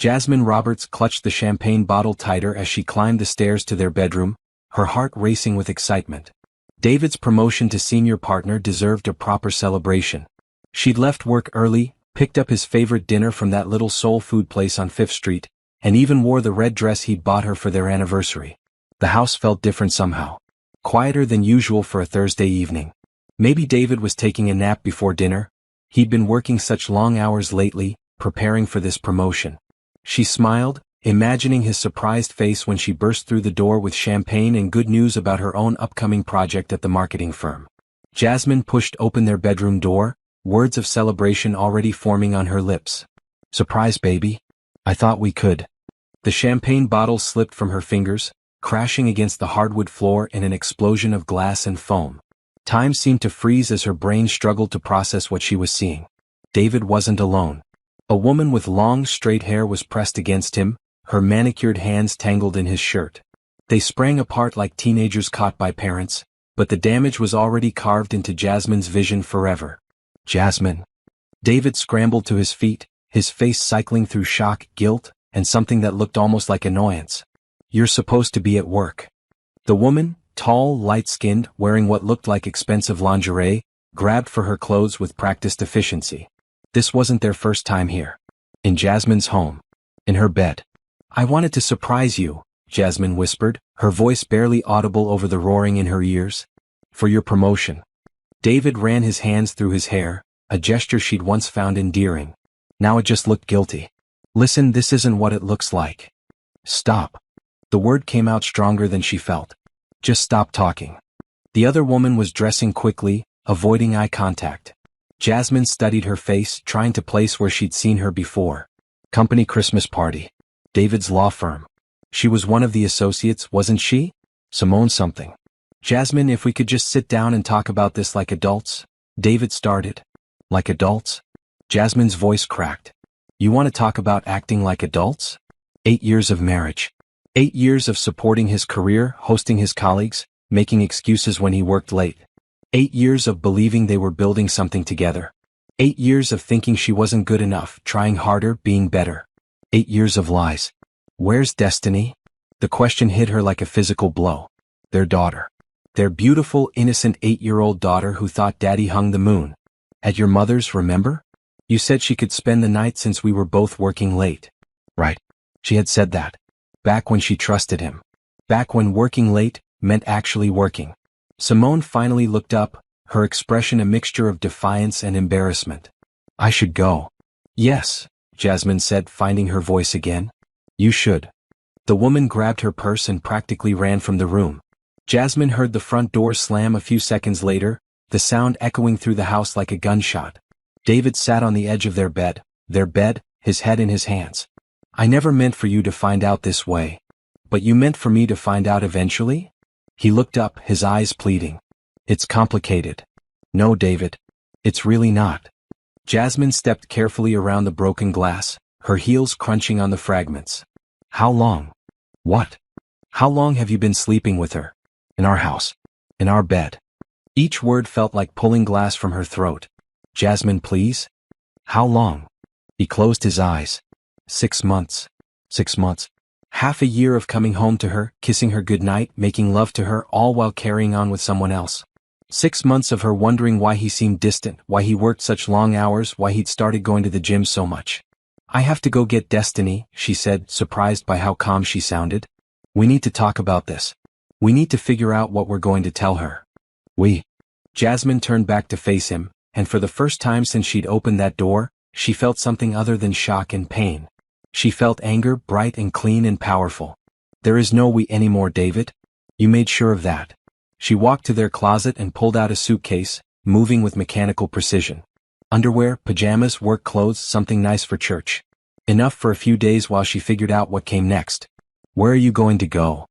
Jasmine Roberts clutched the champagne bottle tighter as she climbed the stairs to their bedroom, her heart racing with excitement. David's promotion to senior partner deserved a proper celebration. She'd left work early, picked up his favorite dinner from that little soul food place on 5th Street, and even wore the red dress he'd bought her for their anniversary. The house felt different somehow. Quieter than usual for a Thursday evening. Maybe David was taking a nap before dinner. He'd been working such long hours lately, preparing for this promotion. She smiled, imagining his surprised face when she burst through the door with champagne and good news about her own upcoming project at the marketing firm. Jasmine pushed open their bedroom door, words of celebration already forming on her lips. "Surprise, baby. I thought we could." The champagne bottle slipped from her fingers, crashing against the hardwood floor in an explosion of glass and foam. Time seemed to freeze as her brain struggled to process what she was seeing. David wasn't alone. A woman with long, straight hair was pressed against him, her manicured hands tangled in his shirt. They sprang apart like teenagers caught by parents, but the damage was already carved into Jasmine's vision forever. "Jasmine." David scrambled to his feet, his face cycling through shock, guilt, and something that looked almost like annoyance. "You're supposed to be at work." The woman, tall, light-skinned, wearing what looked like expensive lingerie, grabbed for her clothes with practiced efficiency. This wasn't their first time here. In Jasmine's home. In her bed. "I wanted to surprise you," Jasmine whispered, her voice barely audible over the roaring in her ears. "For your promotion." David ran his hands through his hair, a gesture she'd once found endearing. Now it just looked guilty. "Listen, this isn't what it looks like." "Stop." The word came out stronger than she felt. "Just stop talking." The other woman was dressing quickly, avoiding eye contact. Jasmine studied her face, trying to place where she'd seen her before. Company Christmas party. David's law firm. She was one of the associates, wasn't she? Simone something. "Jasmine, if we could just sit down and talk about this like adults," David started. "Like adults?" Jasmine's voice cracked. "You want to talk about acting like adults?" 8 years of marriage. 8 years of supporting his career, hosting his colleagues, making excuses when he worked late. 8 years of believing they were building something together. 8 years of thinking she wasn't good enough, trying harder, being better. 8 years of lies. Where's Destiny? The question hit her like a physical blow. Their daughter. Their beautiful, innocent 8-year-old daughter who thought Daddy hung the moon. At your mother's, remember? You said she could spend the night since we were both working late. Right. She had said that. Back when she trusted him. Back when working late meant actually working. Simone finally looked up, her expression a mixture of defiance and embarrassment. "I should go." "Yes," Jasmine said, finding her voice again. "You should." The woman grabbed her purse and practically ran from the room. Jasmine heard the front door slam a few seconds later, the sound echoing through the house like a gunshot. David sat on the edge of their bed, his head in his hands. "I never meant for you to find out this way. But you meant for me to find out eventually?" He looked up, his eyes pleading. "It's complicated." "No, David. It's really not." Jasmine stepped carefully around the broken glass, her heels crunching on the fragments. "How long?" "What?" "How long have you been sleeping with her?" "In our house. In our bed." Each word felt like pulling glass from her throat. "Jasmine, please." "How long?" He closed his eyes. 6 months. 6 months. Half a year of coming home to her, kissing her goodnight, making love to her, all while carrying on with someone else. 6 months of her wondering why he seemed distant, why he worked such long hours, why he'd started going to the gym so much. "I have to go get Destiny," she said, surprised by how calm she sounded. "We need to talk about this. We need to figure out what we're going to tell her." "We." Jasmine turned back to face him, and for the first time since she'd opened that door, she felt something other than shock and pain. She felt anger, bright and clean and powerful. "There is no we anymore, David. You made sure of that." She walked to their closet and pulled out a suitcase, moving with mechanical precision. Underwear, pajamas, work clothes, something nice for church. Enough for a few days while she figured out what came next. "Where are you going to go?"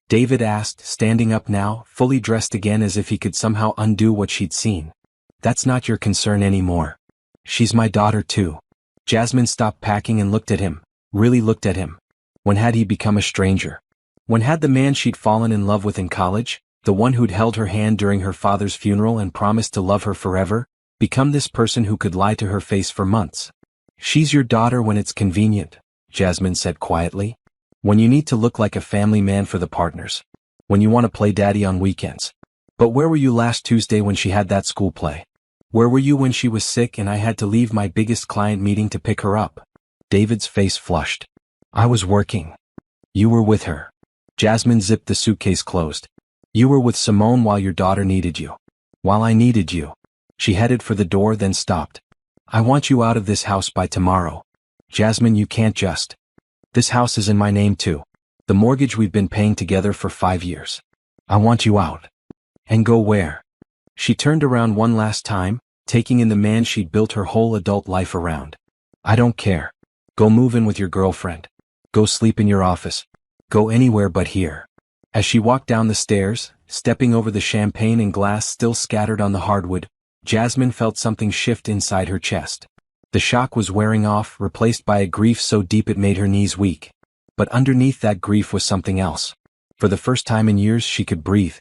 David asked, standing up now, fully dressed again as if he could somehow undo what she'd seen. "That's not your concern anymore. She's my daughter too." Jasmine stopped packing and looked at him. Really looked at him. When had he become a stranger? When had the man she'd fallen in love with in college, the one who'd held her hand during her father's funeral and promised to love her forever, become this person who could lie to her face for months? "She's your daughter when it's convenient," Jasmine said quietly. When you need to look like a family man for the partners. When you want to play daddy on weekends. But where were you last Tuesday when she had that school play? Where were you when she was sick and I had to leave my biggest client meeting to pick her up? David's face flushed. I was working. You were with her. Jasmine zipped the suitcase closed. You were with Simone while your daughter needed you. While I needed you. She headed for the door then stopped. I want you out of this house by tomorrow. Jasmine, you can't just. This house is in my name too. The mortgage we've been paying together for 5 years. I want you out. And go where? She turned around one last time, taking in the man she'd built her whole adult life around. I don't care. Go move in with your girlfriend. Go sleep in your office. Go anywhere but here. As she walked down the stairs, stepping over the champagne and glass still scattered on the hardwood, Jasmine felt something shift inside her chest. The shock was wearing off, replaced by a grief so deep it made her knees weak. But underneath that grief was something else. For the first time in years she could breathe.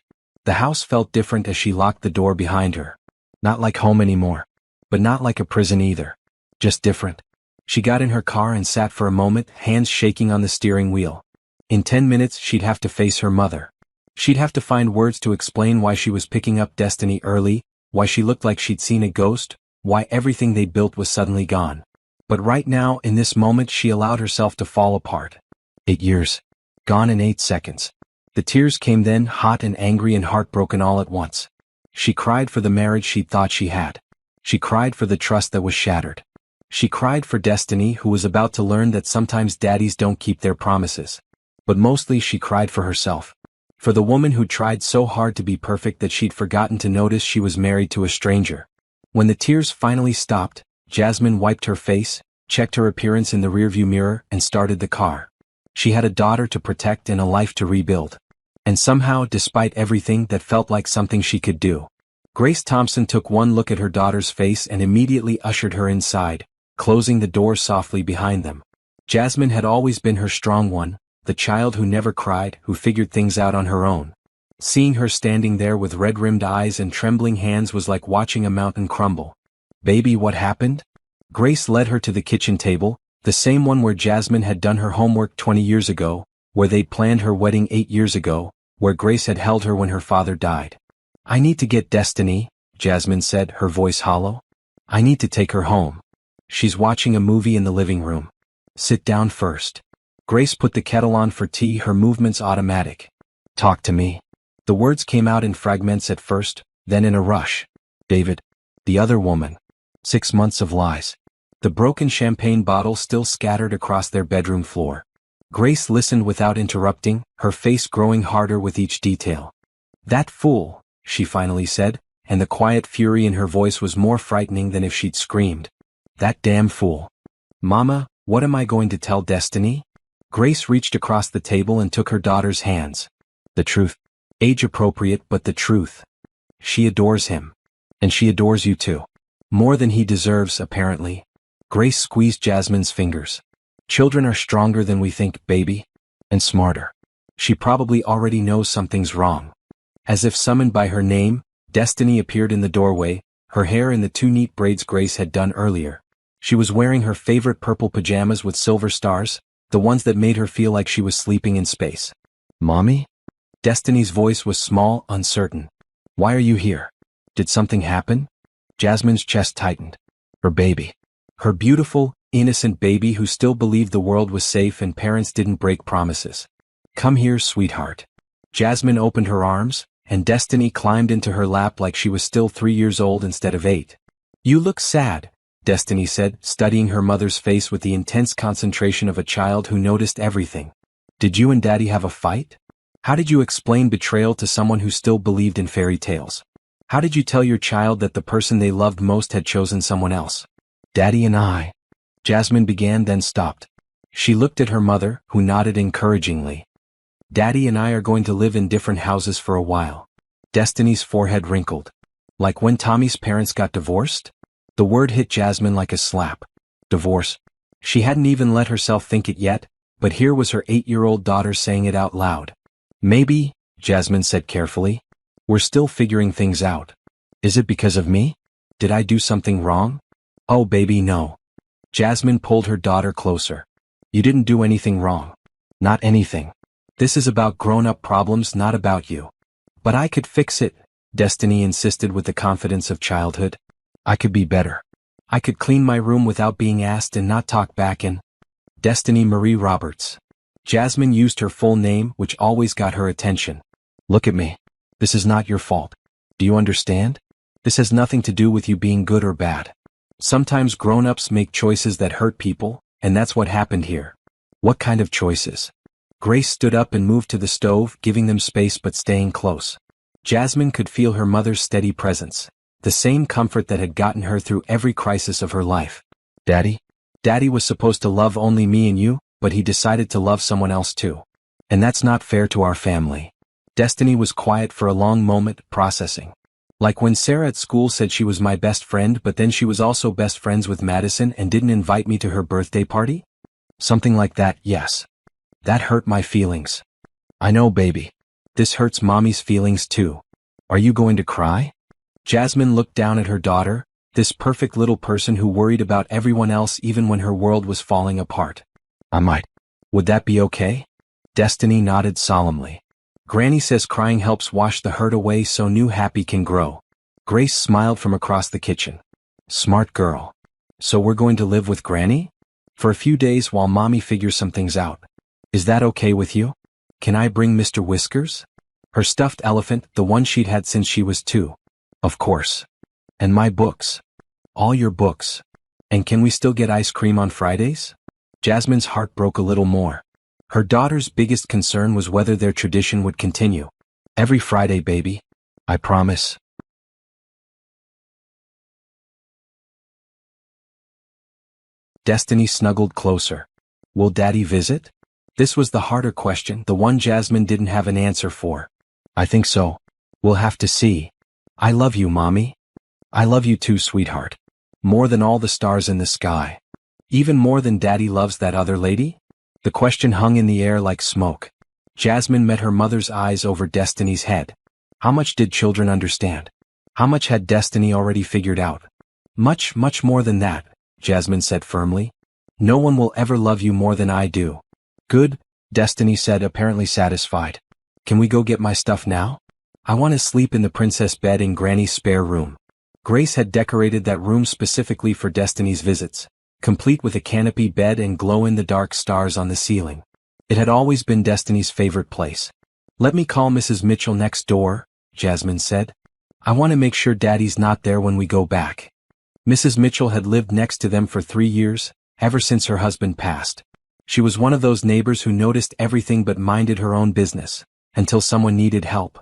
The house felt different as she locked the door behind her. Not like home anymore. But not like a prison either. Just different. She got in her car and sat for a moment, hands shaking on the steering wheel. In 10 minutes she'd have to face her mother. She'd have to find words to explain why she was picking up Destiny early, why she looked like she'd seen a ghost, why everything they built was suddenly gone. But right now, in this moment, she allowed herself to fall apart. 8 years. Gone in 8 seconds. The tears came then, hot and angry and heartbroken all at once. She cried for the marriage she'd thought she had. She cried for the trust that was shattered. She cried for Destiny, who was about to learn that sometimes daddies don't keep their promises. But mostly she cried for herself. For the woman who tried so hard to be perfect that she'd forgotten to notice she was married to a stranger. When the tears finally stopped, Jasmine wiped her face, checked her appearance in the rearview mirror, and started the car. She had a daughter to protect and a life to rebuild. And somehow, despite everything, that felt like something she could do. Grace Thompson took one look at her daughter's face and immediately ushered her inside, closing the door softly behind them. Jasmine had always been her strong one, the child who never cried, who figured things out on her own. Seeing her standing there with red-rimmed eyes and trembling hands was like watching a mountain crumble. Baby, what happened? Grace led her to the kitchen table, the same one where Jasmine had done her homework 20 years ago, where they'd planned her wedding 8 years ago, where Grace had held her when her father died. I need to get Destiny, Jasmine said, her voice hollow. I need to take her home. She's watching a movie in the living room. Sit down first. Grace put the kettle on for tea, her movements automatic. Talk to me. The words came out in fragments at first, then in a rush. David. The other woman. 6 months of lies. The broken champagne bottle still scattered across their bedroom floor. Grace listened without interrupting, her face growing harder with each detail. That fool, she finally said, and the quiet fury in her voice was more frightening than if she'd screamed. That damn fool. Mama, what am I going to tell Destiny? Grace reached across the table and took her daughter's hands. The truth. Age appropriate, but the truth. She adores him. And she adores you too. More than he deserves, apparently. Grace squeezed Jasmine's fingers. Children are stronger than we think, baby. And smarter. She probably already knows something's wrong. As if summoned by her name, Destiny appeared in the doorway, her hair in the 2 neat braids Grace had done earlier. She was wearing her favorite purple pajamas with silver stars, the ones that made her feel like she was sleeping in space. Mommy? Destiny's voice was small, uncertain. Why are you here? Did something happen? Jasmine's chest tightened. Her baby. Her beautiful, innocent baby who still believed the world was safe and parents didn't break promises. Come here, sweetheart. Jasmine opened her arms, and Destiny climbed into her lap like she was still 3 years old instead of 8. You look sad, Destiny said, studying her mother's face with the intense concentration of a child who noticed everything. Did you and Daddy have a fight? How did you explain betrayal to someone who still believed in fairy tales? How did you tell your child that the person they loved most had chosen someone else? Daddy and I. Jasmine began, then stopped. She looked at her mother, who nodded encouragingly. Daddy and I are going to live in different houses for a while. Destiny's forehead wrinkled. Like when Tommy's parents got divorced? The word hit Jasmine like a slap. Divorce. She hadn't even let herself think it yet, but here was her 8-year-old daughter saying it out loud. Maybe, Jasmine said carefully. We're still figuring things out. Is it because of me? Did I do something wrong? Oh baby, no. Jasmine pulled her daughter closer. You didn't do anything wrong. Not anything. This is about grown-up problems, not about you. But I could fix it, Destiny insisted with the confidence of childhood. I could be better. I could clean my room without being asked and not talk back and... Destiny Marie Roberts. Jasmine used her full name, which always got her attention. Look at me. This is not your fault. Do you understand? This has nothing to do with you being good or bad. Sometimes grown-ups make choices that hurt people, and that's what happened here. What kind of choices? Grace stood up and moved to the stove, giving them space but staying close. Jasmine could feel her mother's steady presence, the same comfort that had gotten her through every crisis of her life. Daddy? Daddy was supposed to love only me and you, but he decided to love someone else too. And that's not fair to our family. Destiny was quiet for a long moment, processing. Like when Sarah at school said she was my best friend, but then she was also best friends with Madison and didn't invite me to her birthday party? Something like that, yes. That hurt my feelings. I know, baby. This hurts Mommy's feelings too. Are you going to cry? Jasmine looked down at her daughter, this perfect little person who worried about everyone else even when her world was falling apart. I might. Would that be okay? Destiny nodded solemnly. Granny says crying helps wash the hurt away so new happy can grow. Grace smiled from across the kitchen. Smart girl. So we're going to live with Granny? For a few days while Mommy figures some things out. Is that okay with you? Can I bring Mr. Whiskers? Her stuffed elephant, the one she'd had since she was 2. Of course. And my books. All your books. And can we still get ice cream on Fridays? Jasmine's heart broke a little more. Her daughter's biggest concern was whether their tradition would continue. Every Friday, baby. I promise. Destiny snuggled closer. Will Daddy visit? This was the harder question, the one Jasmine didn't have an answer for. I think so. We'll have to see. I love you, Mommy. I love you too, sweetheart. More than all the stars in the sky. Even more than Daddy loves that other lady? The question hung in the air like smoke. Jasmine met her mother's eyes over Destiny's head. How much did children understand? How much had Destiny already figured out? Much, much more than that, Jasmine said firmly. No one will ever love you more than I do. Good, Destiny said, apparently satisfied. Can we go get my stuff now? I want to sleep in the princess bed in Granny's spare room. Grace had decorated that room specifically for Destiny's visits, complete with a canopy bed and glow-in-the-dark stars on the ceiling. It had always been Destiny's favorite place. Let me call Mrs. Mitchell next door, Jasmine said. I want to make sure Daddy's not there when we go back. Mrs. Mitchell had lived next to them for 3 years, ever since her husband passed. She was one of those neighbors who noticed everything but minded her own business, until someone needed help.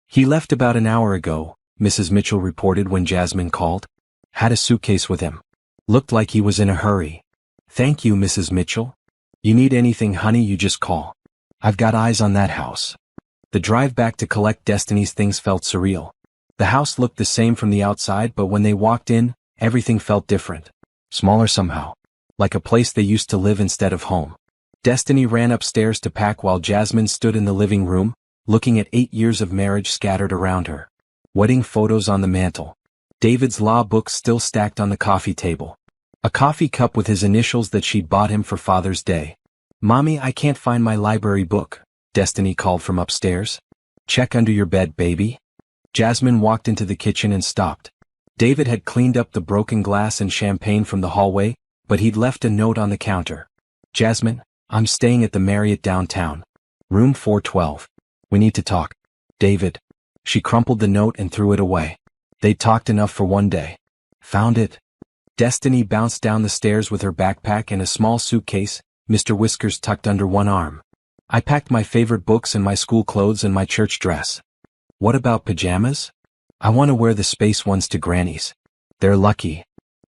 He left about an hour ago, Mrs. Mitchell reported when Jasmine called. Had a suitcase with him. Looked like he was in a hurry. Thank you, Mrs. Mitchell. You need anything, honey, you just call. I've got eyes on that house. The drive back to collect Destiny's things felt surreal. The house looked the same from the outside, but when they walked in, everything felt different. Smaller somehow. Like a place they used to live instead of home. Destiny ran upstairs to pack while Jasmine stood in the living room, looking at 8 years of marriage scattered around her. Wedding photos on the mantel. David's law books still stacked on the coffee table. A coffee cup with his initials that she'd bought him for Father's Day. Mommy, I can't find my library book, Destiny called from upstairs. Check under your bed, baby. Jasmine walked into the kitchen and stopped. David had cleaned up the broken glass and champagne from the hallway, but he'd left a note on the counter. Jasmine, I'm staying at the Marriott downtown. Room 412. We need to talk. David. She crumpled the note and threw it away. They'd talked enough for one day. Found it. Destiny bounced down the stairs with her backpack and a small suitcase, Mr. Whiskers tucked under one arm. I packed my favorite books and my school clothes and my church dress. What about pajamas? I want to wear the space ones to Granny's. They're lucky.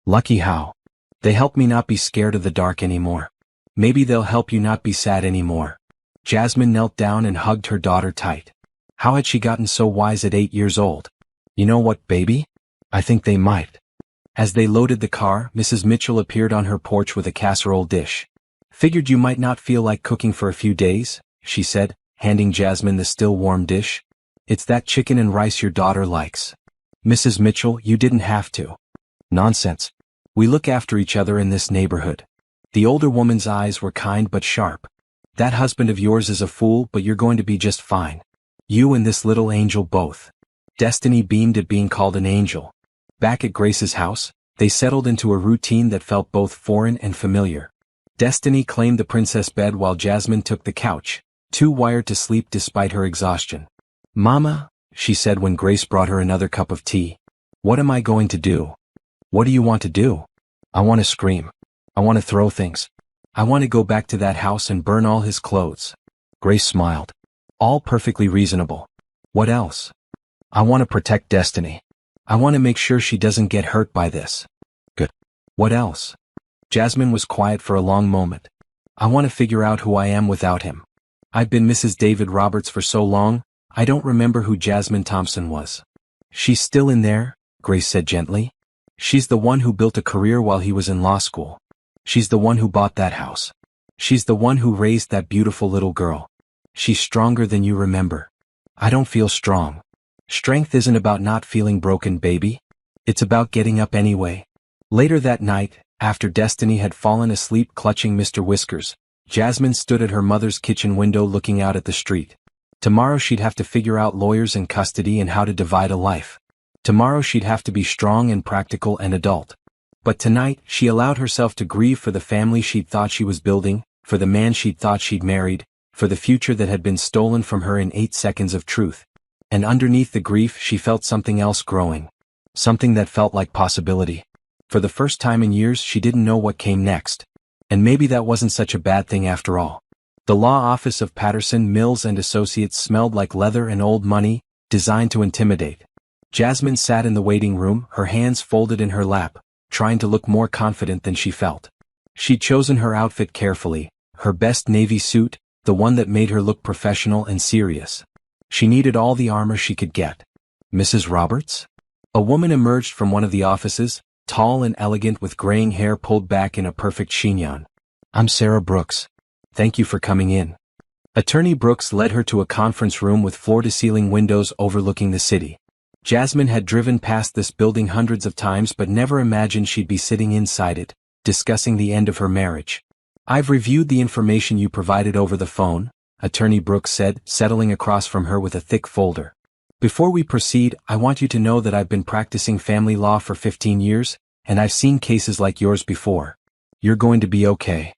Lucky how? They help me not be scared of the dark anymore. Maybe they'll help you not be sad anymore. Jasmine knelt down and hugged her daughter tight. How had she gotten so wise at 8 years old? You know what, baby? I think they might. As they loaded the car, Mrs. Mitchell appeared on her porch with a casserole dish. Figured you might not feel like cooking for a few days, she said, handing Jasmine the still warm dish. It's that chicken and rice your daughter likes. Mrs. Mitchell, you didn't have to. Nonsense. We look after each other in this neighborhood. The older woman's eyes were kind but sharp. That husband of yours is a fool, but you're going to be just fine. You and this little angel both. Destiny beamed at being called an angel. Back at Grace's house, they settled into a routine that felt both foreign and familiar. Destiny claimed the princess bed while Jasmine took the couch, too wired to sleep despite her exhaustion. "Mama," she said when Grace brought her another cup of tea. "What am I going to do?" "What do you want to do?" "I want to scream. I want to throw things. I want to go back to that house and burn all his clothes." Grace smiled. "All perfectly reasonable. What else?" "I want to protect Destiny. I want to make sure she doesn't get hurt by this." "Good. What else?" Jasmine was quiet for a long moment. "I want to figure out who I am without him. I've been Mrs. David Roberts for so long, I don't remember who Jasmine Thompson was." "She's still in there," Grace said gently. "She's the one who built a career while he was in law school. She's the one who bought that house. She's the one who raised that beautiful little girl. She's stronger than you remember." "I don't feel strong." "Strength isn't about not feeling broken, baby. It's about getting up anyway." Later that night, after Destiny had fallen asleep clutching Mr. Whiskers, Jasmine stood at her mother's kitchen window looking out at the street. Tomorrow she'd have to figure out lawyers and custody and how to divide a life. Tomorrow she'd have to be strong and practical and adult. But tonight, she allowed herself to grieve for the family she'd thought she was building, for the man she'd thought she'd married, for the future that had been stolen from her in 8 seconds of truth. And underneath the grief she felt something else growing. Something that felt like possibility. For the first time in years she didn't know what came next. And maybe that wasn't such a bad thing after all. The law office of Patterson, Mills and Associates smelled like leather and old money, designed to intimidate. Jasmine sat in the waiting room, her hands folded in her lap, trying to look more confident than she felt. She'd chosen her outfit carefully, her best navy suit, the one that made her look professional and serious. She needed all the armor she could get. "Mrs. Roberts?" A woman emerged from one of the offices, tall and elegant with graying hair pulled back in a perfect chignon. "I'm Sarah Brooks. Thank you for coming in." Attorney Brooks led her to a conference room with floor-to-ceiling windows overlooking the city. Jasmine had driven past this building hundreds of times but never imagined she'd be sitting inside it, discussing the end of her marriage. "I've reviewed the information you provided over the phone," Attorney Brooks said, settling across from her with a thick folder. "Before we proceed, I want you to know that I've been practicing family law for 15 years, and I've seen cases like yours before. You're going to be okay."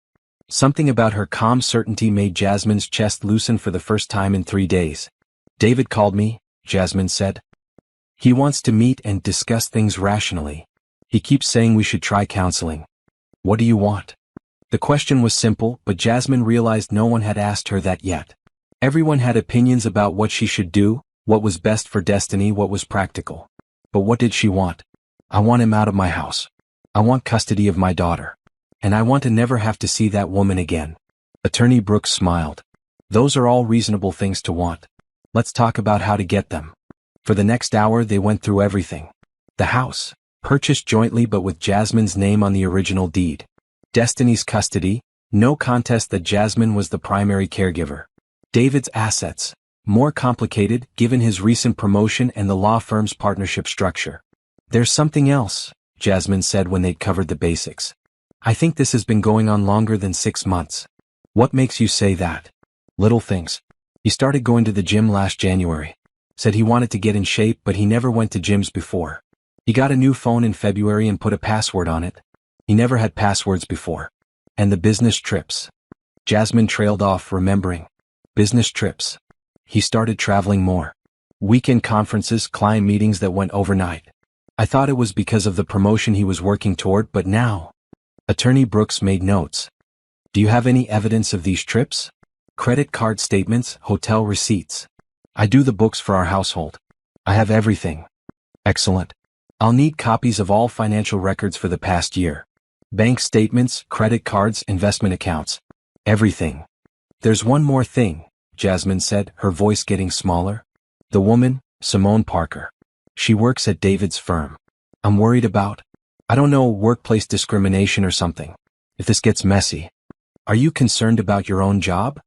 Something about her calm certainty made Jasmine's chest loosen for the first time in 3 days. "David called me," Jasmine said. "He wants to meet and discuss things rationally. He keeps saying we should try counseling." "What do you want?" The question was simple, but Jasmine realized no one had asked her that yet. Everyone had opinions about what she should do, what was best for Destiny, what was practical. But what did she want? "I want him out of my house. I want custody of my daughter. And I want to never have to see that woman again." Attorney Brooks smiled. "Those are all reasonable things to want. Let's talk about how to get them." For the next hour they went through everything. The house, purchased jointly but with Jasmine's name on the original deed. Destiny's custody, no contest that Jasmine was the primary caregiver. David's assets, more complicated given his recent promotion and the law firm's partnership structure. "There's something else," Jasmine said when they'd covered the basics. "I think this has been going on longer than 6 months." "What makes you say that?" "Little things. He started going to the gym last January. Said he wanted to get in shape but he never went to gyms before. He got a new phone in February and put a password on it. He never had passwords before. And the business trips." Jasmine trailed off, remembering. Business trips. He started traveling more. Weekend conferences, client meetings that went overnight. "I thought it was because of the promotion he was working toward, but now..." Attorney Brooks made notes. "Do you have any evidence of these trips?" "Credit card statements, hotel receipts. I do the books for our household. I have everything." "Excellent. I'll need copies of all financial records for the past year. Bank statements, credit cards, investment accounts. Everything." "There's one more thing," Jasmine said, her voice getting smaller. "The woman, Simone Parker. She works at David's firm. I'm worried about, I don't know, workplace discrimination or something. If this gets messy." "Are you concerned about your own job?"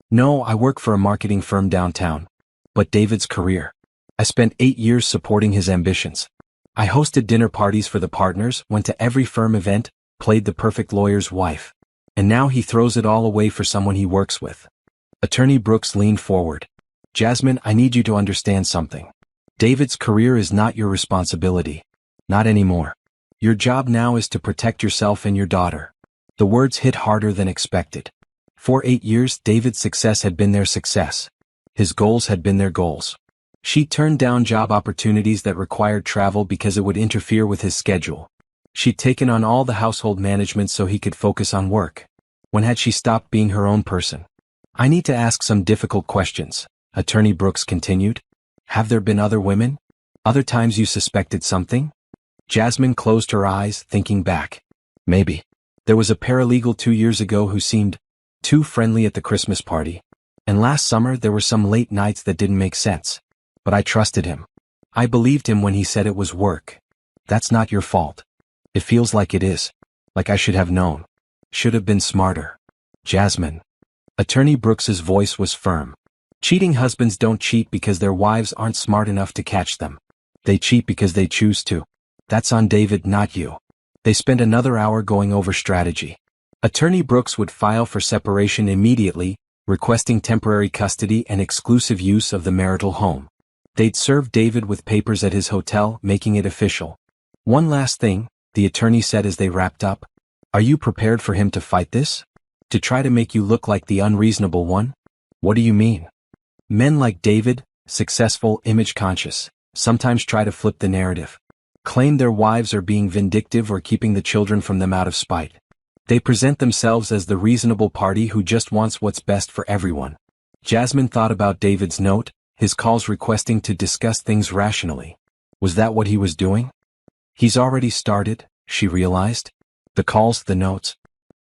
"No, I work for a marketing firm downtown. But David's career. I spent 8 years supporting his ambitions. I hosted dinner parties for the partners, went to every firm event, played the perfect lawyer's wife. And now he throws it all away for someone he works with. Attorney Brooks leaned forward. Jasmine, I need you to understand something. David's career is not your responsibility. Not anymore. Your job now is to protect yourself and your daughter. The words hit harder than expected. For 8 years, David's success had been their success. His goals had been their goals. She turned down job opportunities that required travel because it would interfere with his schedule. She'd taken on all the household management so he could focus on work. When had she stopped being her own person? I need to ask some difficult questions, Attorney Brooks continued. Have there been other women? Other times you suspected something? Jasmine closed her eyes, thinking back. Maybe. There was a paralegal 2 years ago who seemed too friendly at the Christmas party. And last summer there were some late nights that didn't make sense. But I trusted him. I believed him when he said it was work. That's not your fault. It feels like it is. Like I should have known. Should have been smarter. Jasmine. Attorney Brooks's voice was firm. Cheating husbands don't cheat because their wives aren't smart enough to catch them. They cheat because they choose to. That's on David, not you. They spent another hour going over strategy. Attorney Brooks would file for separation immediately, requesting temporary custody and exclusive use of the marital home. They'd serve David with papers at his hotel, making it official. One last thing, the attorney said as they wrapped up. Are you prepared for him to fight this? To try to make you look like the unreasonable one? What do you mean? Men like David, successful, image-conscious, sometimes try to flip the narrative. Claim their wives are being vindictive or keeping the children from them out of spite. They present themselves as the reasonable party who just wants what's best for everyone. Jasmine thought about David's note, his calls requesting to discuss things rationally. Was that what he was doing? He's already started, she realized. The calls, the notes.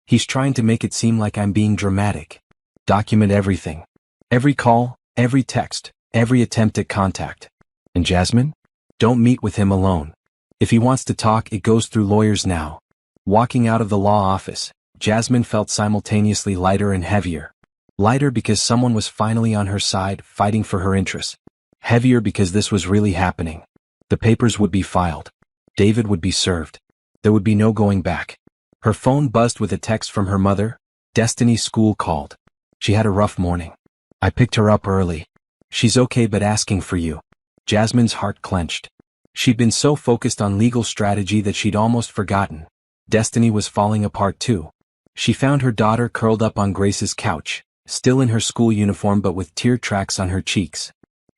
He's trying to make it seem like I'm being dramatic. Document everything. Every call, every text, every attempt at contact. And Jasmine? Don't meet with him alone. If he wants to talk, it goes through lawyers now. Walking out of the law office, Jasmine felt simultaneously lighter and heavier. Lighter because someone was finally on her side, fighting for her interests. Heavier because this was really happening. The papers would be filed. David would be served. There would be no going back. Her phone buzzed with a text from her mother. Destiny's school called. She had a rough morning. I picked her up early. She's okay but asking for you. Jasmine's heart clenched. She'd been so focused on legal strategy that she'd almost forgotten. Destiny was falling apart too. She found her daughter curled up on Grace's couch, still in her school uniform but with tear tracks on her cheeks.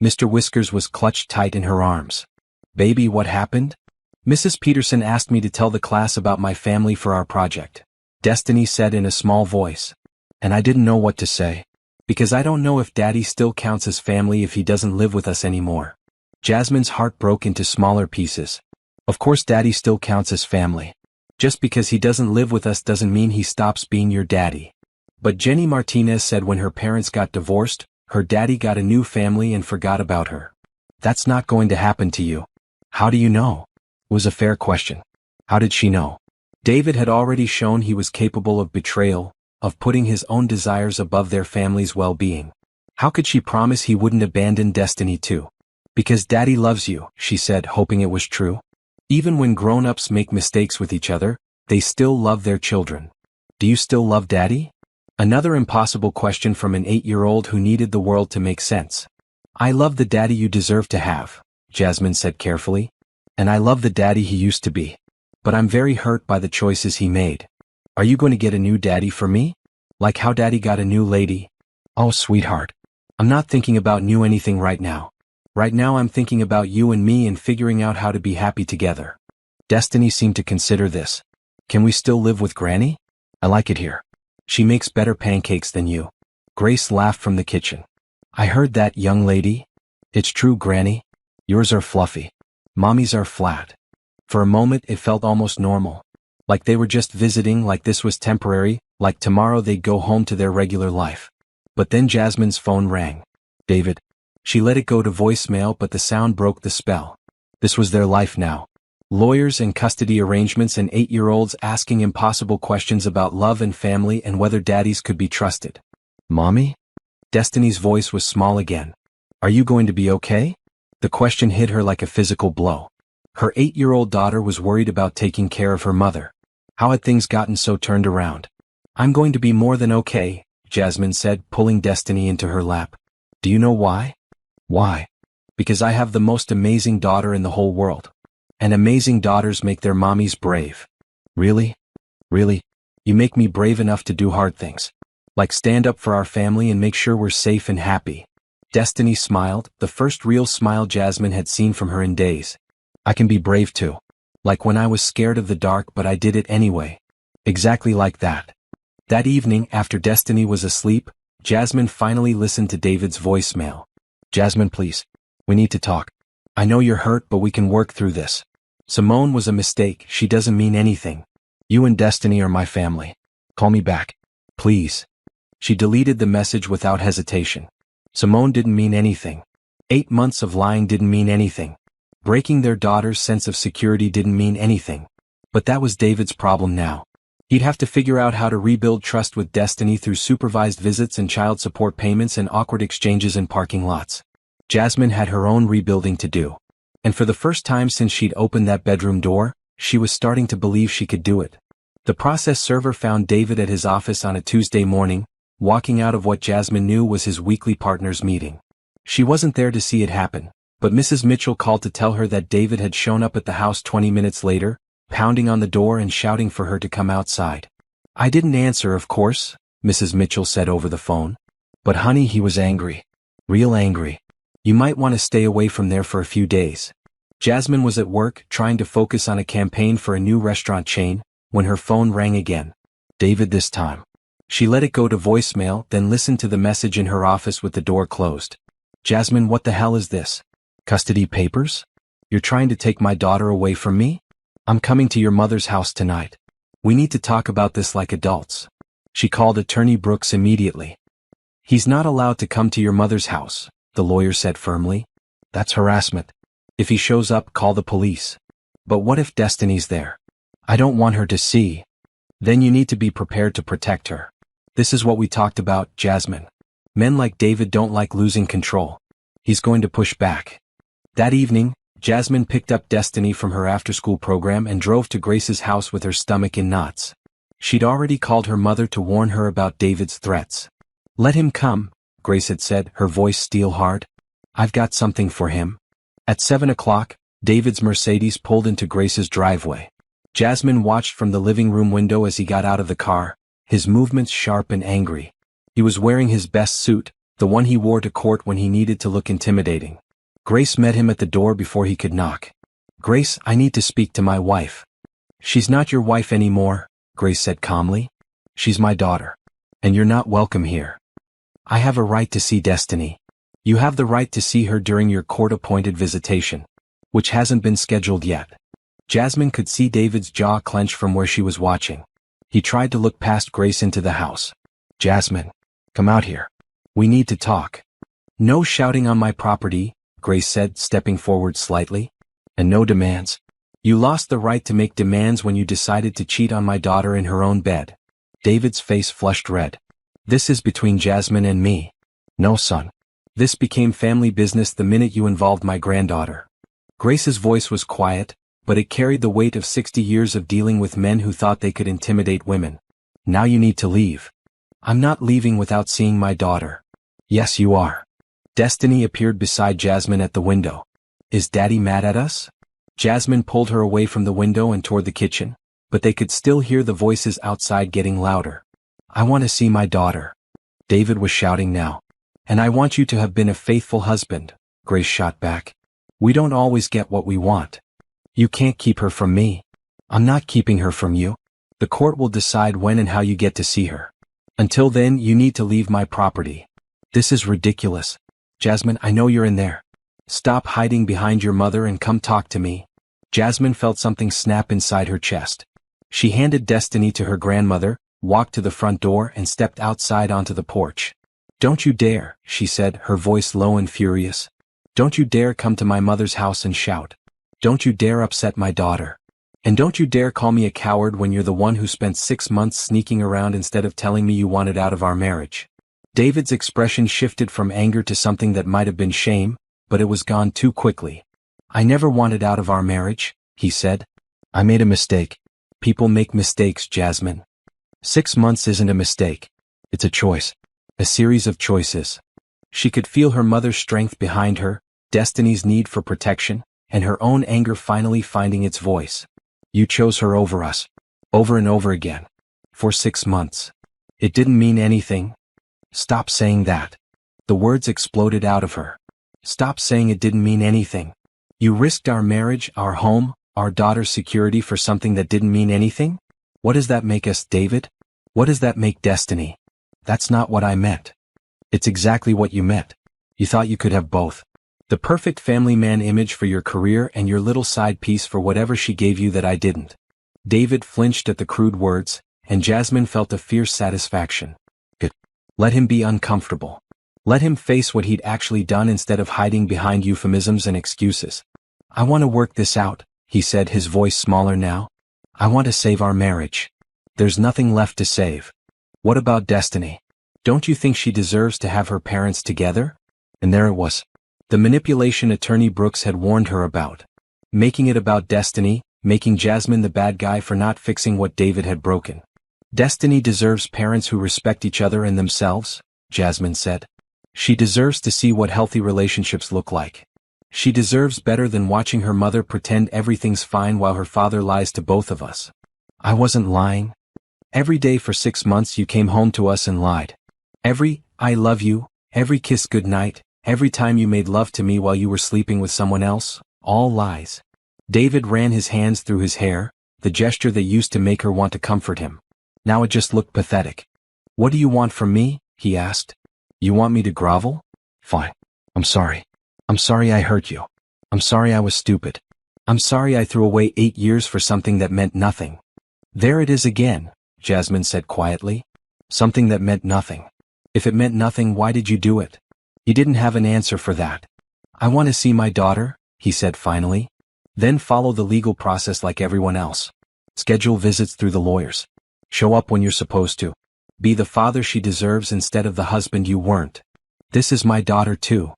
Mr. Whiskers was clutched tight in her arms. Baby, what happened? Mrs. Peterson asked me to tell the class about my family for our project. Destiny said in a small voice. And I didn't know what to say. Because I don't know if Daddy still counts as family if he doesn't live with us anymore. Jasmine's heart broke into smaller pieces. Of course Daddy still counts as family. Just because he doesn't live with us doesn't mean he stops being your daddy. But Jenny Martinez said when her parents got divorced, her daddy got a new family and forgot about her. That's not going to happen to you. How do you know? It was a fair question. How did she know? David had already shown he was capable of betrayal, of putting his own desires above their family's well-being. How could she promise he wouldn't abandon Destiny too? Because Daddy loves you, she said, hoping it was true. Even when grown-ups make mistakes with each other, they still love their children. Do you still love Daddy? Another impossible question from an 8-year-old who needed the world to make sense. I love the daddy you deserve to have, Jasmine said carefully. And I love the daddy he used to be. But I'm very hurt by the choices he made. Are you going to get a new daddy for me? Like how Daddy got a new lady? Oh, sweetheart. I'm not thinking about new anything right now. Right now I'm thinking about you and me and figuring out how to be happy together. Destiny seemed to consider this. Can we still live with Granny? I like it here. She makes better pancakes than you. Grace laughed from the kitchen. I heard that, young lady. It's true, Granny. Yours are fluffy. Mommy's are flat. For a moment it felt almost normal. Like they were just visiting, like this was temporary, like tomorrow they'd go home to their regular life. But then Jasmine's phone rang. David. She let it go to voicemail but the sound broke the spell. This was their life now. Lawyers and custody arrangements and 8-year-olds asking impossible questions about love and family and whether daddies could be trusted. Mommy? Destiny's voice was small again. Are you going to be okay? The question hit her like a physical blow. Her 8-year-old daughter was worried about taking care of her mother. How had things gotten so turned around? I'm going to be more than okay, Jasmine said, pulling Destiny into her lap. Do you know why? Why? Because I have the most amazing daughter in the whole world. And amazing daughters make their mommies brave. Really? Really? You make me brave enough to do hard things. Like stand up for our family and make sure we're safe and happy. Destiny smiled, the first real smile Jasmine had seen from her in days. I can be brave too. Like when I was scared of the dark but I did it anyway. Exactly like that. That evening, after Destiny was asleep, Jasmine finally listened to David's voicemail. Jasmine, please. We need to talk. I know you're hurt but we can work through this. Simone was a mistake, she doesn't mean anything. You and Destiny are my family. Call me back. Please. She deleted the message without hesitation. Simone didn't mean anything. 8 months of lying didn't mean anything. Breaking their daughter's sense of security didn't mean anything. But that was David's problem now. He'd have to figure out how to rebuild trust with Destiny through supervised visits and child support payments and awkward exchanges in parking lots. Jasmine had her own rebuilding to do. And for the first time since she'd opened that bedroom door, she was starting to believe she could do it. The process server found David at his office on a Tuesday morning, walking out of what Jasmine knew was his weekly partners meeting. She wasn't there to see it happen, but Mrs. Mitchell called to tell her that David had shown up at the house 20 minutes later, pounding on the door and shouting for her to come outside. I didn't answer, of course, Mrs. Mitchell said over the phone. But honey, he was angry. Real angry. You might want to stay away from there for a few days. Jasmine was at work, trying to focus on a campaign for a new restaurant chain, when her phone rang again. David this time. She let it go to voicemail, then listened to the message in her office with the door closed. Jasmine, what the hell is this? Custody papers? You're trying to take my daughter away from me? I'm coming to your mother's house tonight. We need to talk about this like adults. She called Attorney Brooks immediately. He's not allowed to come to your mother's house, the lawyer said firmly. That's harassment. If he shows up, call the police. But what if Destiny's there? I don't want her to see. Then you need to be prepared to protect her. This is what we talked about, Jasmine. Men like David don't like losing control. He's going to push back. That evening, Jasmine picked up Destiny from her after-school program and drove to Grace's house with her stomach in knots. She'd already called her mother to warn her about David's threats. Let him come, Grace had said, her voice steel hard. I've got something for him. At 7 o'clock, David's Mercedes pulled into Grace's driveway. Jasmine watched from the living room window as he got out of the car, his movements sharp and angry. He was wearing his best suit, the one he wore to court when he needed to look intimidating. Grace met him at the door before he could knock. Grace, I need to speak to my wife. She's not your wife anymore, Grace said calmly. She's my daughter. And you're not welcome here. I have a right to see Destiny. You have the right to see her during your court-appointed visitation, which hasn't been scheduled yet. Jasmine could see David's jaw clench from where she was watching. He tried to look past Grace into the house. Jasmine, come out here. We need to talk. No shouting on my property, Grace said, stepping forward slightly. And no demands. You lost the right to make demands when you decided to cheat on my daughter in her own bed. David's face flushed red. This is between Jasmine and me. No, son. This became family business the minute you involved my granddaughter. Grace's voice was quiet, but it carried the weight of 60 years of dealing with men who thought they could intimidate women. Now you need to leave. I'm not leaving without seeing my daughter. Yes, you are. Destiny appeared beside Jasmine at the window. Is Daddy mad at us? Jasmine pulled her away from the window and toward the kitchen, but they could still hear the voices outside getting louder. I want to see my daughter. David was shouting now. And I want you to have been a faithful husband, Grace shot back. We don't always get what we want. You can't keep her from me. I'm not keeping her from you. The court will decide when and how you get to see her. Until then, you need to leave my property. This is ridiculous. Jasmine, I know you're in there. Stop hiding behind your mother and come talk to me. Jasmine felt something snap inside her chest. She handed Destiny to her grandmother, walked to the front door and stepped outside onto the porch. Don't you dare, she said, her voice low and furious. Don't you dare come to my mother's house and shout. Don't you dare upset my daughter. And don't you dare call me a coward when you're the one who spent 6 months sneaking around instead of telling me you wanted out of our marriage. David's expression shifted from anger to something that might have been shame, but it was gone too quickly. I never wanted out of our marriage, he said. I made a mistake. People make mistakes, Jasmine. 6 months isn't a mistake. It's a choice. A series of choices. She could feel her mother's strength behind her, Destiny's need for protection, and her own anger finally finding its voice. You chose her over us. Over and over again. For 6 months. It didn't mean anything. Stop saying that. The words exploded out of her. Stop saying it didn't mean anything. You risked our marriage, our home, our daughter's security for something that didn't mean anything? What does that make us, David? What does that make Destiny? That's not what I meant. It's exactly what you meant. You thought you could have both. The perfect family man image for your career and your little side piece for whatever she gave you that I didn't. David flinched at the crude words, and Jasmine felt a fierce satisfaction. Good. Let him be uncomfortable. Let him face what he'd actually done instead of hiding behind euphemisms and excuses. I want to work this out, he said, his voice smaller now. I want to save our marriage. There's nothing left to save. What about Destiny? Don't you think she deserves to have her parents together? And there it was. The manipulation attorney Brooks had warned her about. Making it about Destiny, making Jasmine the bad guy for not fixing what David had broken. Destiny deserves parents who respect each other and themselves, Jasmine said. She deserves to see what healthy relationships look like. She deserves better than watching her mother pretend everything's fine while her father lies to both of us. I wasn't lying. Every day for 6 months you came home to us and lied. Every, I love you, every kiss goodnight, every time you made love to me while you were sleeping with someone else, all lies. David ran his hands through his hair, the gesture that used to make her want to comfort him. Now it just looked pathetic. What do you want from me? He asked. You want me to grovel? Fine. I'm sorry. I'm sorry I hurt you. I'm sorry I was stupid. I'm sorry I threw away 8 years for something that meant nothing. There it is again, Jasmine said quietly. Something that meant nothing. If it meant nothing, why did you do it? You didn't have an answer for that. I want to see my daughter, he said finally. Then follow the legal process like everyone else. Schedule visits through the lawyers. Show up when you're supposed to. Be the father she deserves instead of the husband you weren't. This is my daughter too.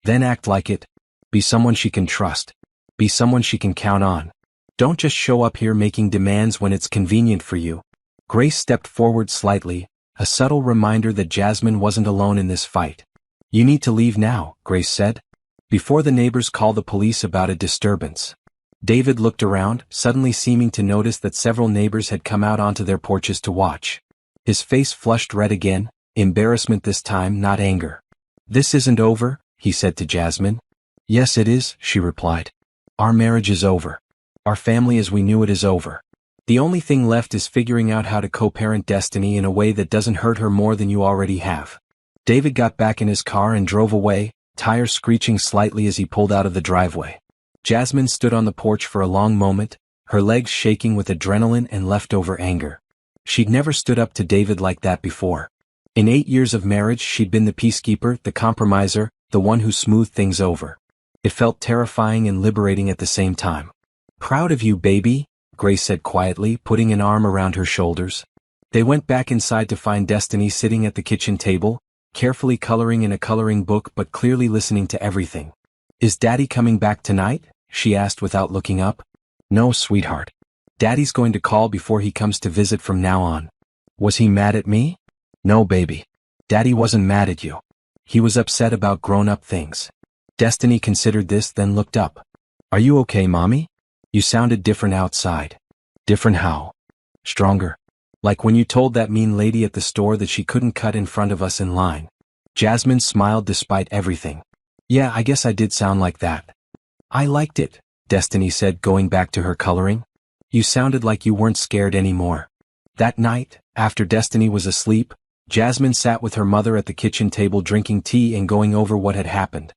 Then act like it. Be someone she can trust. Be someone she can count on. Don't just show up here making demands when it's convenient for you. Grace stepped forward slightly, a subtle reminder that Jasmine wasn't alone in this fight. You need to leave now, Grace said, before the neighbors call the police about a disturbance. David looked around, suddenly seeming to notice that several neighbors had come out onto their porches to watch. His face flushed red again, embarrassment this time, not anger. This isn't over, he said to Jasmine. Yes it is, she replied. Our marriage is over. Our family as we knew it is over. The only thing left is figuring out how to co-parent Destiny in a way that doesn't hurt her more than you already have. David got back in his car and drove away, tires screeching slightly as he pulled out of the driveway. Jasmine stood on the porch for a long moment, her legs shaking with adrenaline and leftover anger. She'd never stood up to David like that before. In 8 years of marriage she'd been the peacekeeper, the compromiser, the one who smoothed things over. It felt terrifying and liberating at the same time. Proud of you, baby, Grace said quietly, putting an arm around her shoulders. They went back inside to find Destiny sitting at the kitchen table, carefully coloring in a coloring book but clearly listening to everything. Is Daddy coming back tonight? She asked without looking up. No, sweetheart. Daddy's going to call before he comes to visit from now on. Was he mad at me? No, baby. Daddy wasn't mad at you. He was upset about grown-up things. Destiny considered this, then looked up. Are you okay, Mommy? You sounded different outside. Different how? Stronger. Like when you told that mean lady at the store that she couldn't cut in front of us in line. Jasmine smiled despite everything. Yeah, I guess I did sound like that. I liked it, Destiny said, going back to her coloring. You sounded like you weren't scared anymore. That night, after Destiny was asleep, Jasmine sat with her mother at the kitchen table drinking tea and going over what had happened.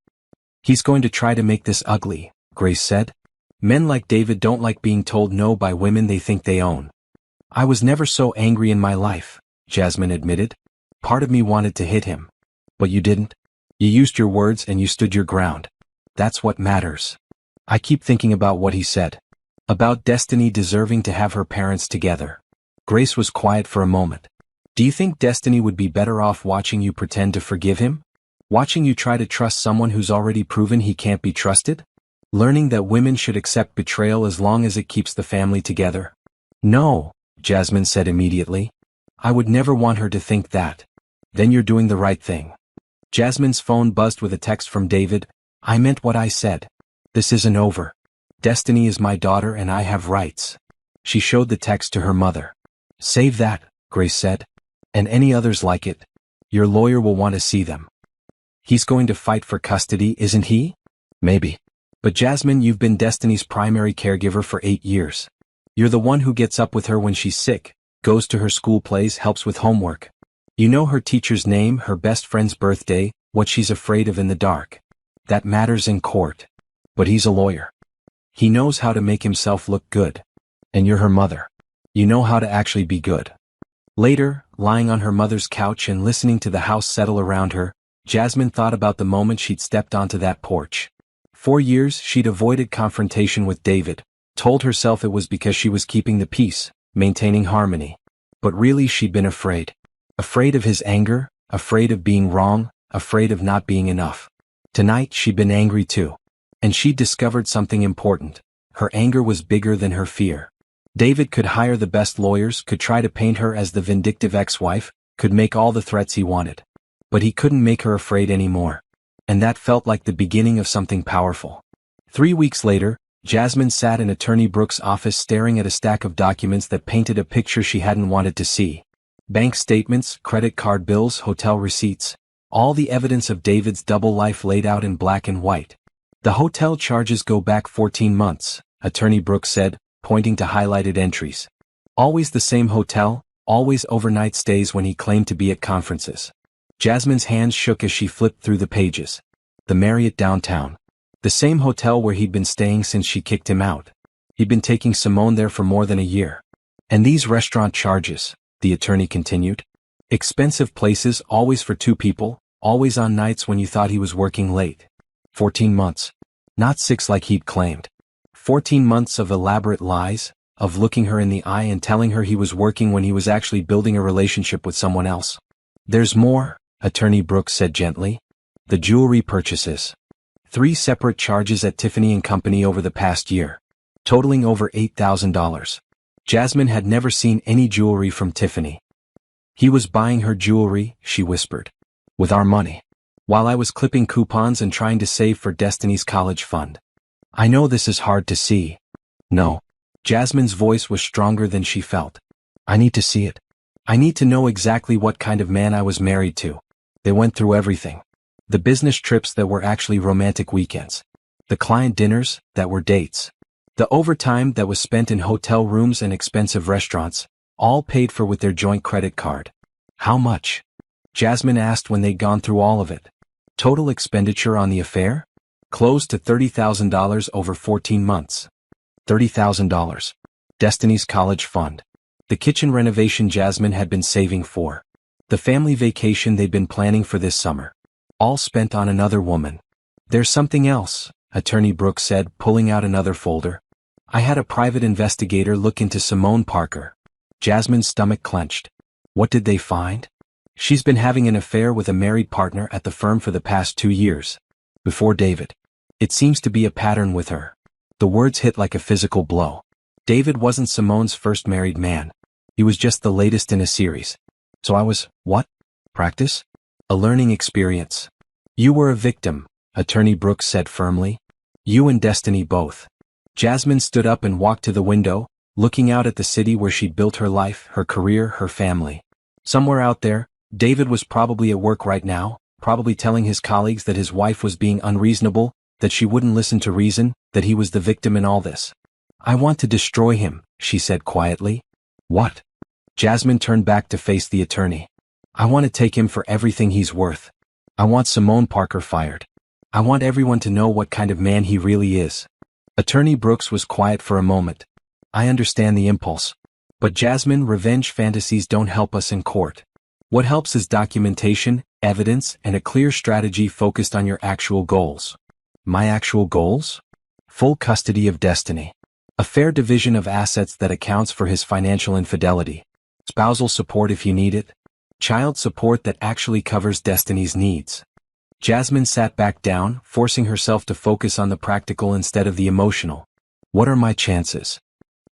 He's going to try to make this ugly, Grace said. Men like David don't like being told no by women they think they own. I was never so angry in my life, Jasmine admitted. Part of me wanted to hit him. But you didn't. You used your words and you stood your ground. That's what matters. I keep thinking about what he said. About Destiny deserving to have her parents together. Grace was quiet for a moment. Do you think Destiny would be better off watching you pretend to forgive him? Watching you try to trust someone who's already proven he can't be trusted? Learning that women should accept betrayal as long as it keeps the family together? No, Jasmine said immediately. I would never want her to think that. Then you're doing the right thing. Jasmine's phone buzzed with a text from David. I meant what I said. This isn't over. Destiny is my daughter and I have rights. She showed the text to her mother. Save that, Grace said. And any others like it. Your lawyer will want to see them. He's going to fight for custody, isn't he? Maybe. But Jasmine, you've been Destiny's primary caregiver for 8 years. You're the one who gets up with her when she's sick, goes to her school plays, helps with homework. You know her teacher's name, her best friend's birthday, what she's afraid of in the dark. That matters in court. But he's a lawyer. He knows how to make himself look good. And you're her mother. You know how to actually be good. Later, lying on her mother's couch and listening to the house settle around her, Jasmine thought about the moment she'd stepped onto that porch. 4 years she'd avoided confrontation with David, told herself it was because she was keeping the peace, maintaining harmony. But really she'd been afraid. Afraid of his anger, afraid of being wrong, afraid of not being enough. Tonight she'd been angry too. And she'd discovered something important. Her anger was bigger than her fear. David could hire the best lawyers, could try to paint her as the vindictive ex-wife, could make all the threats he wanted. But he couldn't make her afraid anymore. And that felt like the beginning of something powerful. 3 weeks later, Jasmine sat in Attorney Brooks' office staring at a stack of documents that painted a picture she hadn't wanted to see. Bank statements, credit card bills, hotel receipts. All the evidence of David's double life laid out in black and white. The hotel charges go back 14 months, Attorney Brooks said, pointing to highlighted entries. Always the same hotel, always overnight stays when he claimed to be at conferences. Jasmine's hands shook as she flipped through the pages. The Marriott downtown. The same hotel where he'd been staying since she kicked him out. He'd been taking Simone there for more than a year. And these restaurant charges, the attorney continued. Expensive places, always for 2 people, always on nights when you thought he was working late. 14 months. Not 6 like he'd claimed. 14 months of elaborate lies, of looking her in the eye and telling her he was working when he was actually building a relationship with someone else. There's more, Attorney Brooks said gently. The jewelry purchases. 3 separate charges at Tiffany & Company over the past year, totaling over $8,000. Jasmine had never seen any jewelry from Tiffany. He was buying her jewelry, she whispered. With our money. While I was clipping coupons and trying to save for Destiny's college fund. I know this is hard to see. No. Jasmine's voice was stronger than she felt. I need to see it. I need to know exactly what kind of man I was married to. They went through everything. The business trips that were actually romantic weekends. The client dinners that were dates. The overtime that was spent in hotel rooms and expensive restaurants, all paid for with their joint credit card. How much? Jasmine asked when they'd gone through all of it. Total expenditure on the affair? Close to $30,000 over 14 months. $30,000. Destiny's college fund. The kitchen renovation Jasmine had been saving for. The family vacation they'd been planning for this summer. All spent on another woman. There's something else, Attorney Brooks said, pulling out another folder. I had a private investigator look into Simone Parker. Jasmine's stomach clenched. What did they find? She's been having an affair with a married partner at the firm for the past 2 years. Before David. It seems to be a pattern with her. The words hit like a physical blow. David wasn't Simone's first married man. He was just the latest in a series. So I was, what? Practice? A learning experience. You were a victim, Attorney Brooks said firmly. You and Destiny both. Jasmine stood up and walked to the window, looking out at the city where she'd built her life, her career, her family. Somewhere out there, David was probably at work right now, probably telling his colleagues that his wife was being unreasonable, that she wouldn't listen to reason, that he was the victim in all this. I want to destroy him, she said quietly. What? Jasmine turned back to face the attorney. I want to take him for everything he's worth. I want Simone Parker fired. I want everyone to know what kind of man he really is. Attorney Brooks was quiet for a moment. I understand the impulse. But Jasmine, revenge fantasies don't help us in court. What helps is documentation, evidence, and a clear strategy focused on your actual goals. My actual goals? Full custody of Destiny. A fair division of assets that accounts for his financial infidelity. Spousal support if you need it. Child support that actually covers Destiny's needs. Jasmine sat back down, forcing herself to focus on the practical instead of the emotional. What are my chances?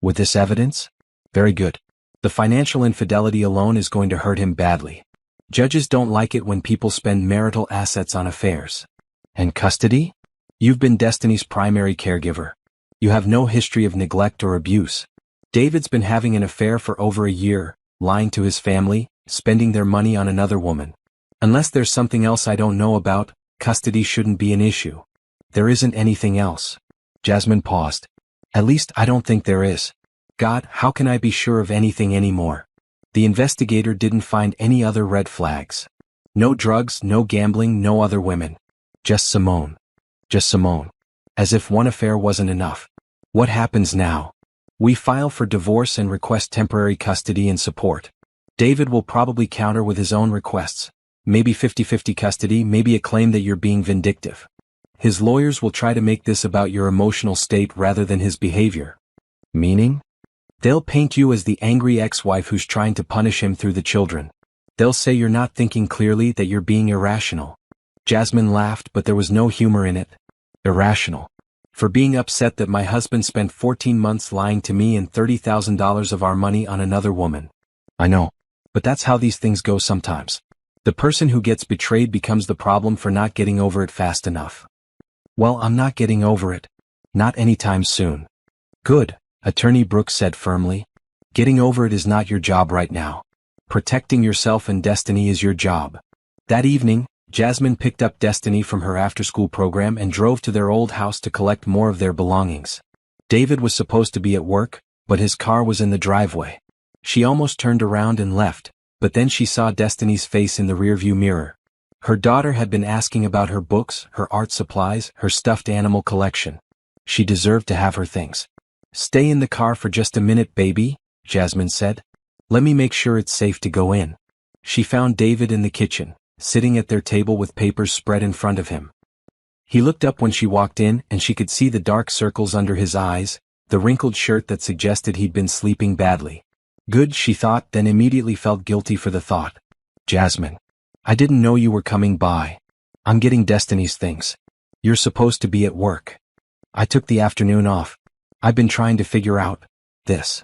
With this evidence? Very good. The financial infidelity alone is going to hurt him badly. Judges don't like it when people spend marital assets on affairs. And custody? You've been Destiny's primary caregiver. You have no history of neglect or abuse. David's been having an affair for over a year, lying to his family, spending their money on another woman. Unless there's something else I don't know about, custody shouldn't be an issue. There isn't anything else. Jasmine paused. At least I don't think there is. God, how can I be sure of anything anymore? The investigator didn't find any other red flags. No drugs, no gambling, no other women. Just Simone. Just Simone. As if one affair wasn't enough. What happens now? We file for divorce and request temporary custody and support. David will probably counter with his own requests. Maybe 50-50 custody, maybe a claim that you're being vindictive. His lawyers will try to make this about your emotional state rather than his behavior. Meaning? They'll paint you as the angry ex-wife who's trying to punish him through the children. They'll say you're not thinking clearly, that you're being irrational. Jasmine laughed, but there was no humor in it. Irrational. For being upset that my husband spent 14 months lying to me and $30,000 of our money on another woman. I know. But that's how these things go sometimes. The person who gets betrayed becomes the problem for not getting over it fast enough. Well, I'm not getting over it. Not anytime soon. Good, Attorney Brooks said firmly. Getting over it is not your job right now. Protecting yourself and Destiny is your job. That evening, Jasmine picked up Destiny from her after-school program and drove to their old house to collect more of their belongings. David was supposed to be at work, but his car was in the driveway. She almost turned around and left, but then she saw Destiny's face in the rearview mirror. Her daughter had been asking about her books, her art supplies, her stuffed animal collection. She deserved to have her things. Stay in the car for just a minute, baby, Jasmine said. Let me make sure it's safe to go in. She found David in the kitchen, sitting at their table with papers spread in front of him. He looked up when she walked in and she could see the dark circles under his eyes, the wrinkled shirt that suggested he'd been sleeping badly. Good, she thought, then immediately felt guilty for the thought. Jasmine. I didn't know you were coming by. I'm getting Destiny's things. You're supposed to be at work. I took the afternoon off. I've been trying to figure out this.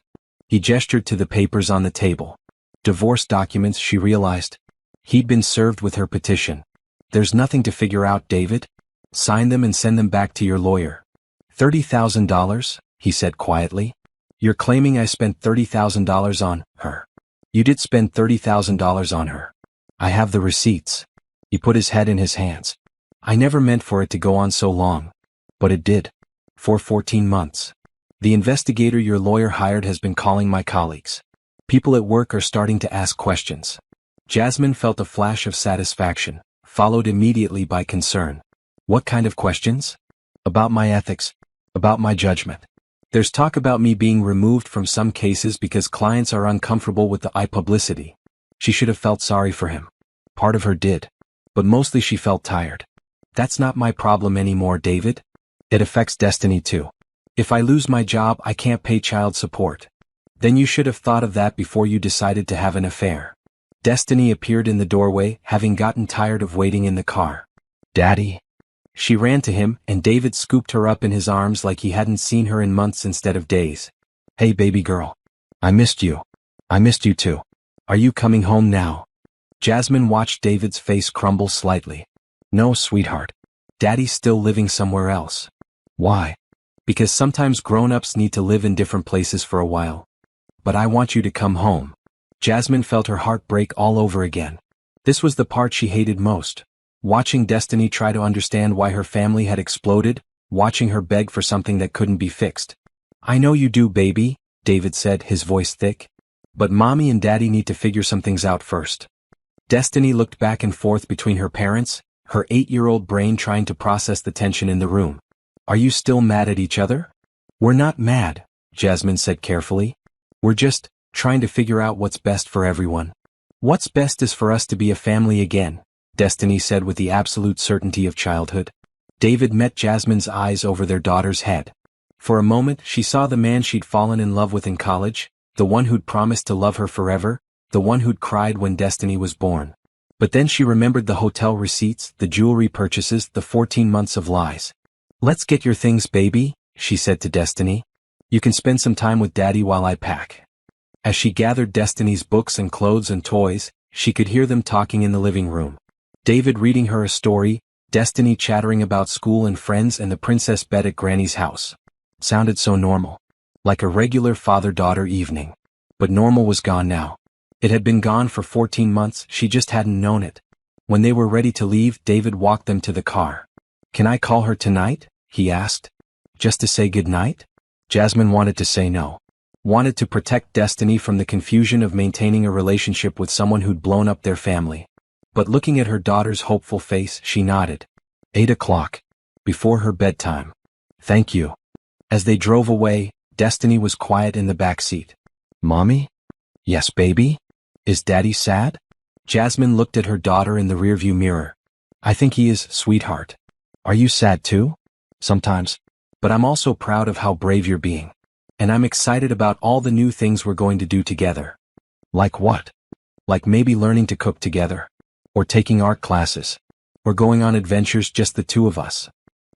He gestured to the papers on the table. Divorce documents, she realized. He'd been served with her petition. There's nothing to figure out, David. Sign them and send them back to your lawyer. $30,000, he said quietly. You're claiming I spent $30,000 on her. You did spend $30,000 on her. I have the receipts. He put his head in his hands. I never meant for it to go on so long. But it did. For 14 months. The investigator your lawyer hired has been calling my colleagues. People at work are starting to ask questions. Jasmine felt a flash of satisfaction, followed immediately by concern. What kind of questions? About my ethics. About my judgment. There's talk about me being removed from some cases because clients are uncomfortable with the eye publicity. She should have felt sorry for him. Part of her did. But mostly she felt tired. That's not my problem anymore, David. It affects Destiny too. If I lose my job, I can't pay child support. Then you should have thought of that before you decided to have an affair. Destiny appeared in the doorway, having gotten tired of waiting in the car. Daddy. She ran to him, and David scooped her up in his arms like he hadn't seen her in months instead of days. Hey, baby girl. I missed you. I missed you too. Are you coming home now? Jasmine watched David's face crumble slightly. No, sweetheart. Daddy's still living somewhere else. Why? Because sometimes grown-ups need to live in different places for a while. But I want you to come home. Jasmine felt her heart break all over again. This was the part she hated most. Watching Destiny try to understand why her family had exploded, watching her beg for something that couldn't be fixed. I know you do, baby, David said, his voice thick. But Mommy and Daddy need to figure some things out first. Destiny looked back and forth between her parents, her 8-year-old brain trying to process the tension in the room. Are you still mad at each other? We're not mad, Jasmine said carefully. We're just trying to figure out what's best for everyone. What's best is for us to be a family again, Destiny said with the absolute certainty of childhood. David met Jasmine's eyes over their daughter's head. For a moment, she saw the man she'd fallen in love with in college, the one who'd promised to love her forever, the one who'd cried when Destiny was born. But then she remembered the hotel receipts, the jewelry purchases, the 14 months of lies. Let's get your things, baby, she said to Destiny. You can spend some time with Daddy while I pack. As she gathered Destiny's books and clothes and toys, she could hear them talking in the living room. David reading her a story, Destiny chattering about school and friends, and the princess bed at Granny's house. Sounded so normal. Like a regular father-daughter evening. But normal was gone now. It had been gone for 14 months, she just hadn't known it. When they were ready to leave, David walked them to the car. "Can I call her tonight?" he asked. "Just to say goodnight?" Jasmine wanted to say no. Wanted to protect Destiny from the confusion of maintaining a relationship with someone who'd blown up their family. But looking at her daughter's hopeful face, she nodded. 8 o'clock. Before her bedtime. "Thank you." As they drove away, Destiny was quiet in the back seat. "Mommy?" "Yes, baby? Is Daddy sad?" Jasmine looked at her daughter in the rearview mirror. "I think he is, sweetheart. Are you sad too?" "Sometimes. But I'm also proud of how brave you're being. And I'm excited about all the new things we're going to do together." "Like what?" "Like maybe learning to cook together. Or taking art classes. Or going on adventures, just the two of us."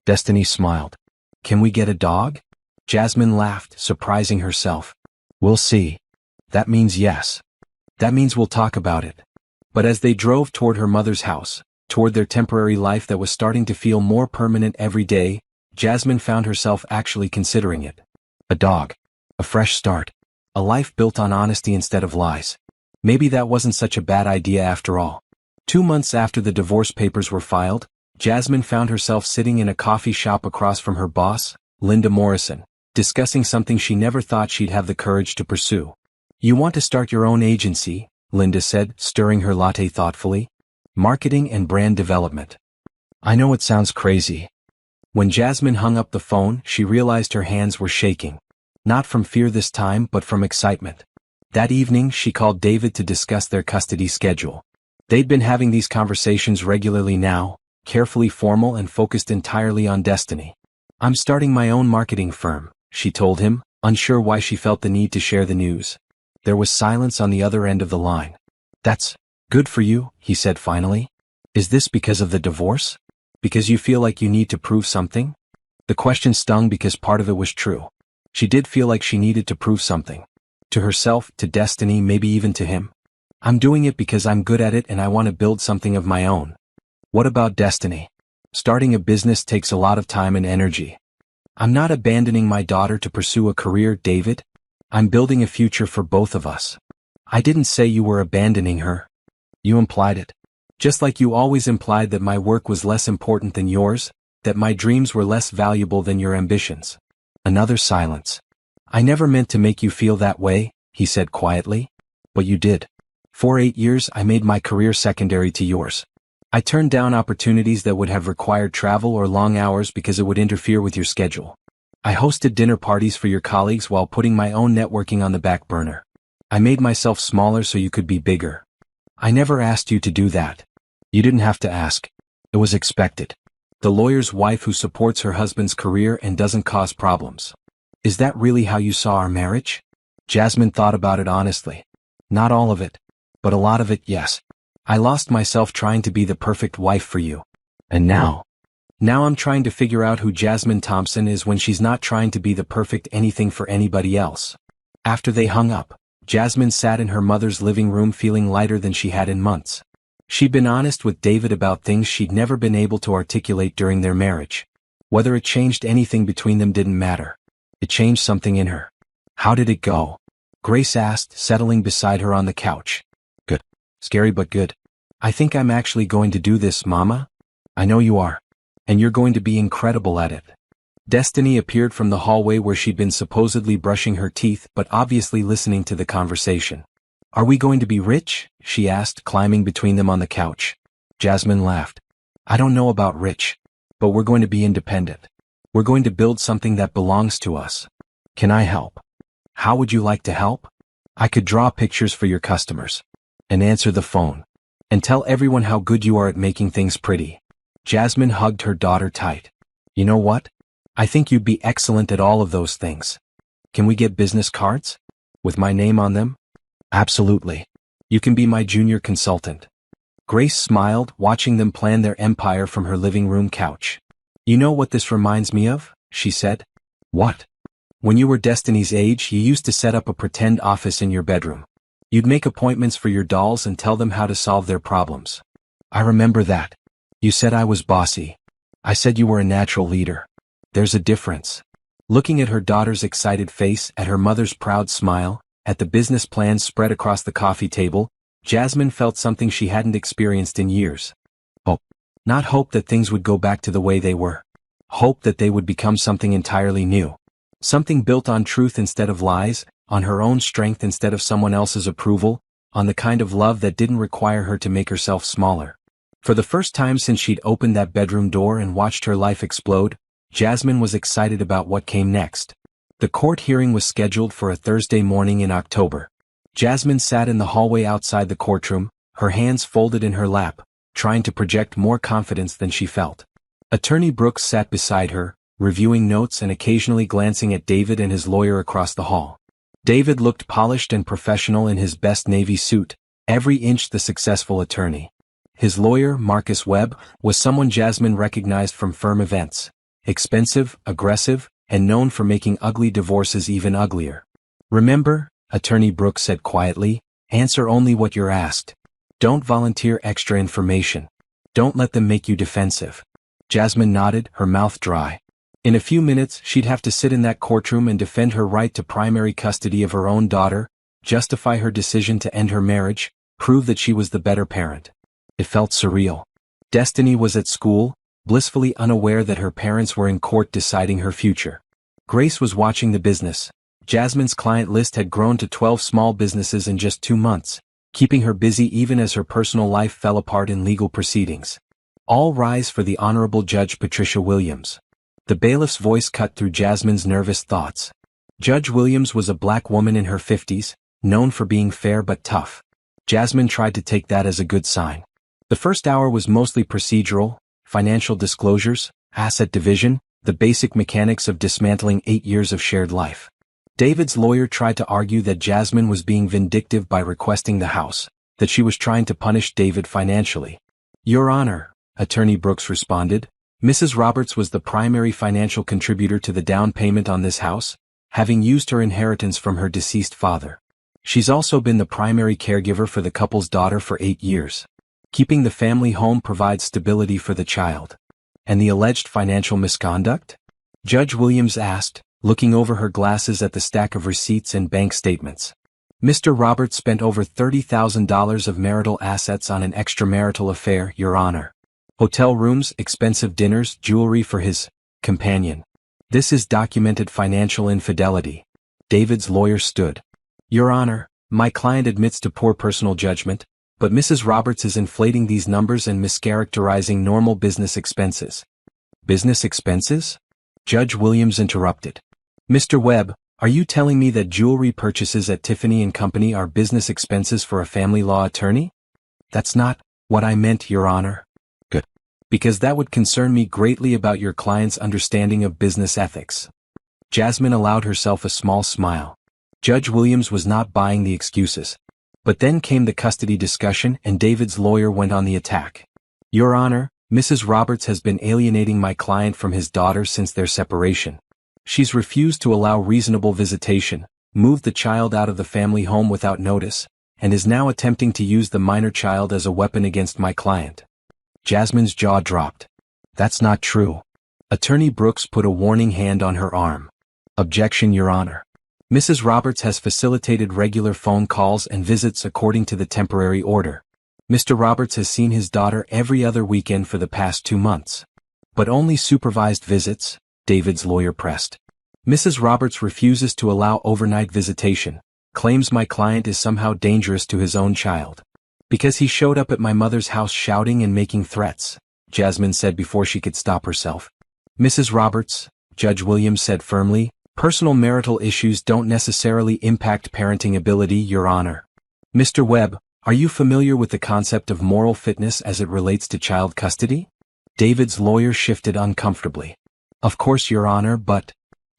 Destiny smiled. "Can we get a dog?" Jasmine laughed, surprising herself. "We'll see. That means yes. That means we'll talk about it." But as they drove toward her mother's house, toward their temporary life that was starting to feel more permanent every day, Jasmine found herself actually considering it. A dog. A fresh start. A life built on honesty instead of lies. Maybe that wasn't such a bad idea after all. 2 months after the divorce papers were filed, Jasmine found herself sitting in a coffee shop across from her boss, Linda Morrison, discussing something she never thought she'd have the courage to pursue. "You want to start your own agency," Linda said, stirring her latte thoughtfully. "Marketing and brand development." "I know it sounds crazy." When Jasmine hung up the phone, she realized her hands were shaking. Not from fear this time, but from excitement. That evening, she called David to discuss their custody schedule. They'd been having these conversations regularly now, carefully formal and focused entirely on Destiny. "I'm starting my own marketing firm," she told him, unsure why she felt the need to share the news. There was silence on the other end of the line. "That's good for you," he said finally. "Is this because of the divorce? Because you feel like you need to prove something?" The question stung because part of it was true. She did feel like she needed to prove something. To herself, to Destiny, maybe even to him. "I'm doing it because I'm good at it and I want to build something of my own." "What about Destiny?" "Starting a business takes a lot of time and energy." "I'm not abandoning my daughter to pursue a career, David. I'm building a future for both of us." "I didn't say you were abandoning her." "You implied it. Just like you always implied that my work was less important than yours, that my dreams were less valuable than your ambitions." Another silence. "I never meant to make you feel that way," he said quietly. "But you did. For 8 years I made my career secondary to yours. I turned down opportunities that would have required travel or long hours because it would interfere with your schedule. I hosted dinner parties for your colleagues while putting my own networking on the back burner. I made myself smaller so you could be bigger. I never asked you to do that. You didn't have to ask. It was expected. The lawyer's wife who supports her husband's career and doesn't cause problems. Is that really how you saw our marriage?" Jasmine thought about it honestly. "Not all of it. But a lot of it, yes. I lost myself trying to be the perfect wife for you. And now I'm trying to figure out who Jasmine Thompson is when she's not trying to be the perfect anything for anybody else." After they hung up, Jasmine sat in her mother's living room feeling lighter than she had in months. She'd been honest with David about things she'd never been able to articulate during their marriage. Whether it changed anything between them didn't matter. It changed something in her. "How did it go?" Grace asked, settling beside her on the couch. "Good. Scary but good. I think I'm actually going to do this, Mama." "I know you are. And you're going to be incredible at it." Destiny appeared from the hallway where she'd been supposedly brushing her teeth but obviously listening to the conversation. "Are we going to be rich?" she asked, climbing between them on the couch. Jasmine laughed. "I don't know about rich. But we're going to be independent. We're going to build something that belongs to us. Can I help?" "How would you like to help?" "I could draw pictures for your customers. And answer the phone. And tell everyone how good you are at making things pretty." Jasmine hugged her daughter tight. "You know what? I think you'd be excellent at all of those things. Can we get business cards? With my name on them?" "Absolutely. You can be my junior consultant." Grace smiled, watching them plan their empire from her living room couch. "You know what this reminds me of?" she said. "What?" When you were Destiny's age, you used to set up a pretend office in your bedroom. You'd make appointments for your dolls and tell them how to solve their problems. I remember that. You said I was bossy. I said you were a natural leader. There's a difference. Looking at her daughter's excited face, at her mother's proud smile, at the business plans spread across the coffee table, Jasmine felt something she hadn't experienced in years. Hope. Not hope that things would go back to the way they were. Hope that they would become something entirely new. Something built on truth instead of lies, on her own strength instead of someone else's approval, on the kind of love that didn't require her to make herself smaller. For the first time since she'd opened that bedroom door and watched her life explode, Jasmine was excited about what came next. The court hearing was scheduled for a Thursday morning in October. Jasmine sat in the hallway outside the courtroom, her hands folded in her lap, trying to project more confidence than she felt. Attorney Brooks sat beside her, reviewing notes and occasionally glancing at David and his lawyer across the hall. David looked polished and professional in his best navy suit, every inch the successful attorney. His lawyer, Marcus Webb, was someone Jasmine recognized from firm events. Expensive, aggressive, and known for making ugly divorces even uglier. Remember, Attorney Brooks said quietly, answer only what you're asked. Don't volunteer extra information. Don't let them make you defensive. Jasmine nodded, her mouth dry. In a few minutes, she'd have to sit in that courtroom and defend her right to primary custody of her own daughter, justify her decision to end her marriage, prove that she was the better parent. It felt surreal. Destiny was at school, blissfully unaware that her parents were in court deciding her future. Grace was watching the business. Jasmine's client list had grown to 12 small businesses in just 2 months, keeping her busy even as her personal life fell apart in legal proceedings. All rise for the Honorable Judge Patricia Williams. The bailiff's voice cut through Jasmine's nervous thoughts. Judge Williams was a black woman in her 50s, known for being fair but tough. Jasmine tried to take that as a good sign. The first hour was mostly procedural, financial disclosures, asset division, the basic mechanics of dismantling 8 years of shared life. David's lawyer tried to argue that Jasmine was being vindictive by requesting the house, that she was trying to punish David financially. Your Honor, Attorney Brooks responded, Mrs. Roberts was the primary financial contributor to the down payment on this house, having used her inheritance from her deceased father. She's also been the primary caregiver for the couple's daughter for 8 years. Keeping the family home provides stability for the child. And the alleged financial misconduct? Judge Williams asked, looking over her glasses at the stack of receipts and bank statements. Mr. Roberts spent over $30,000 of marital assets on an extramarital affair, Your Honor. Hotel rooms, expensive dinners, jewelry for his companion. This is documented financial infidelity. David's lawyer stood. Your Honor, my client admits to poor personal judgment, but Mrs. Roberts is inflating these numbers and mischaracterizing normal business expenses. Business expenses? Judge Williams interrupted. Mr. Webb, are you telling me that jewelry purchases at Tiffany & Company are business expenses for a family law attorney? That's not what I meant, Your Honor. Good. Because that would concern me greatly about your client's understanding of business ethics. Jasmine allowed herself a small smile. Judge Williams was not buying the excuses. But then came the custody discussion and David's lawyer went on the attack. Your Honor, Mrs. Roberts has been alienating my client from his daughter since their separation. She's refused to allow reasonable visitation, moved the child out of the family home without notice, and is now attempting to use the minor child as a weapon against my client. Jasmine's jaw dropped. That's not true. Attorney Brooks put a warning hand on her arm. Objection, Your Honor. Mrs. Roberts has facilitated regular phone calls and visits according to the temporary order. Mr. Roberts has seen his daughter every other weekend for the past 2 months. But only supervised visits, David's lawyer pressed. Mrs. Roberts refuses to allow overnight visitation, claims my client is somehow dangerous to his own child. Because he showed up at my mother's house shouting and making threats, Jasmine said before she could stop herself. Mrs. Roberts, Judge Williams said firmly, personal marital issues don't necessarily impact parenting ability, Your Honor. Mr. Webb, are you familiar with the concept of moral fitness as it relates to child custody? David's lawyer shifted uncomfortably. Of course, Your Honor, but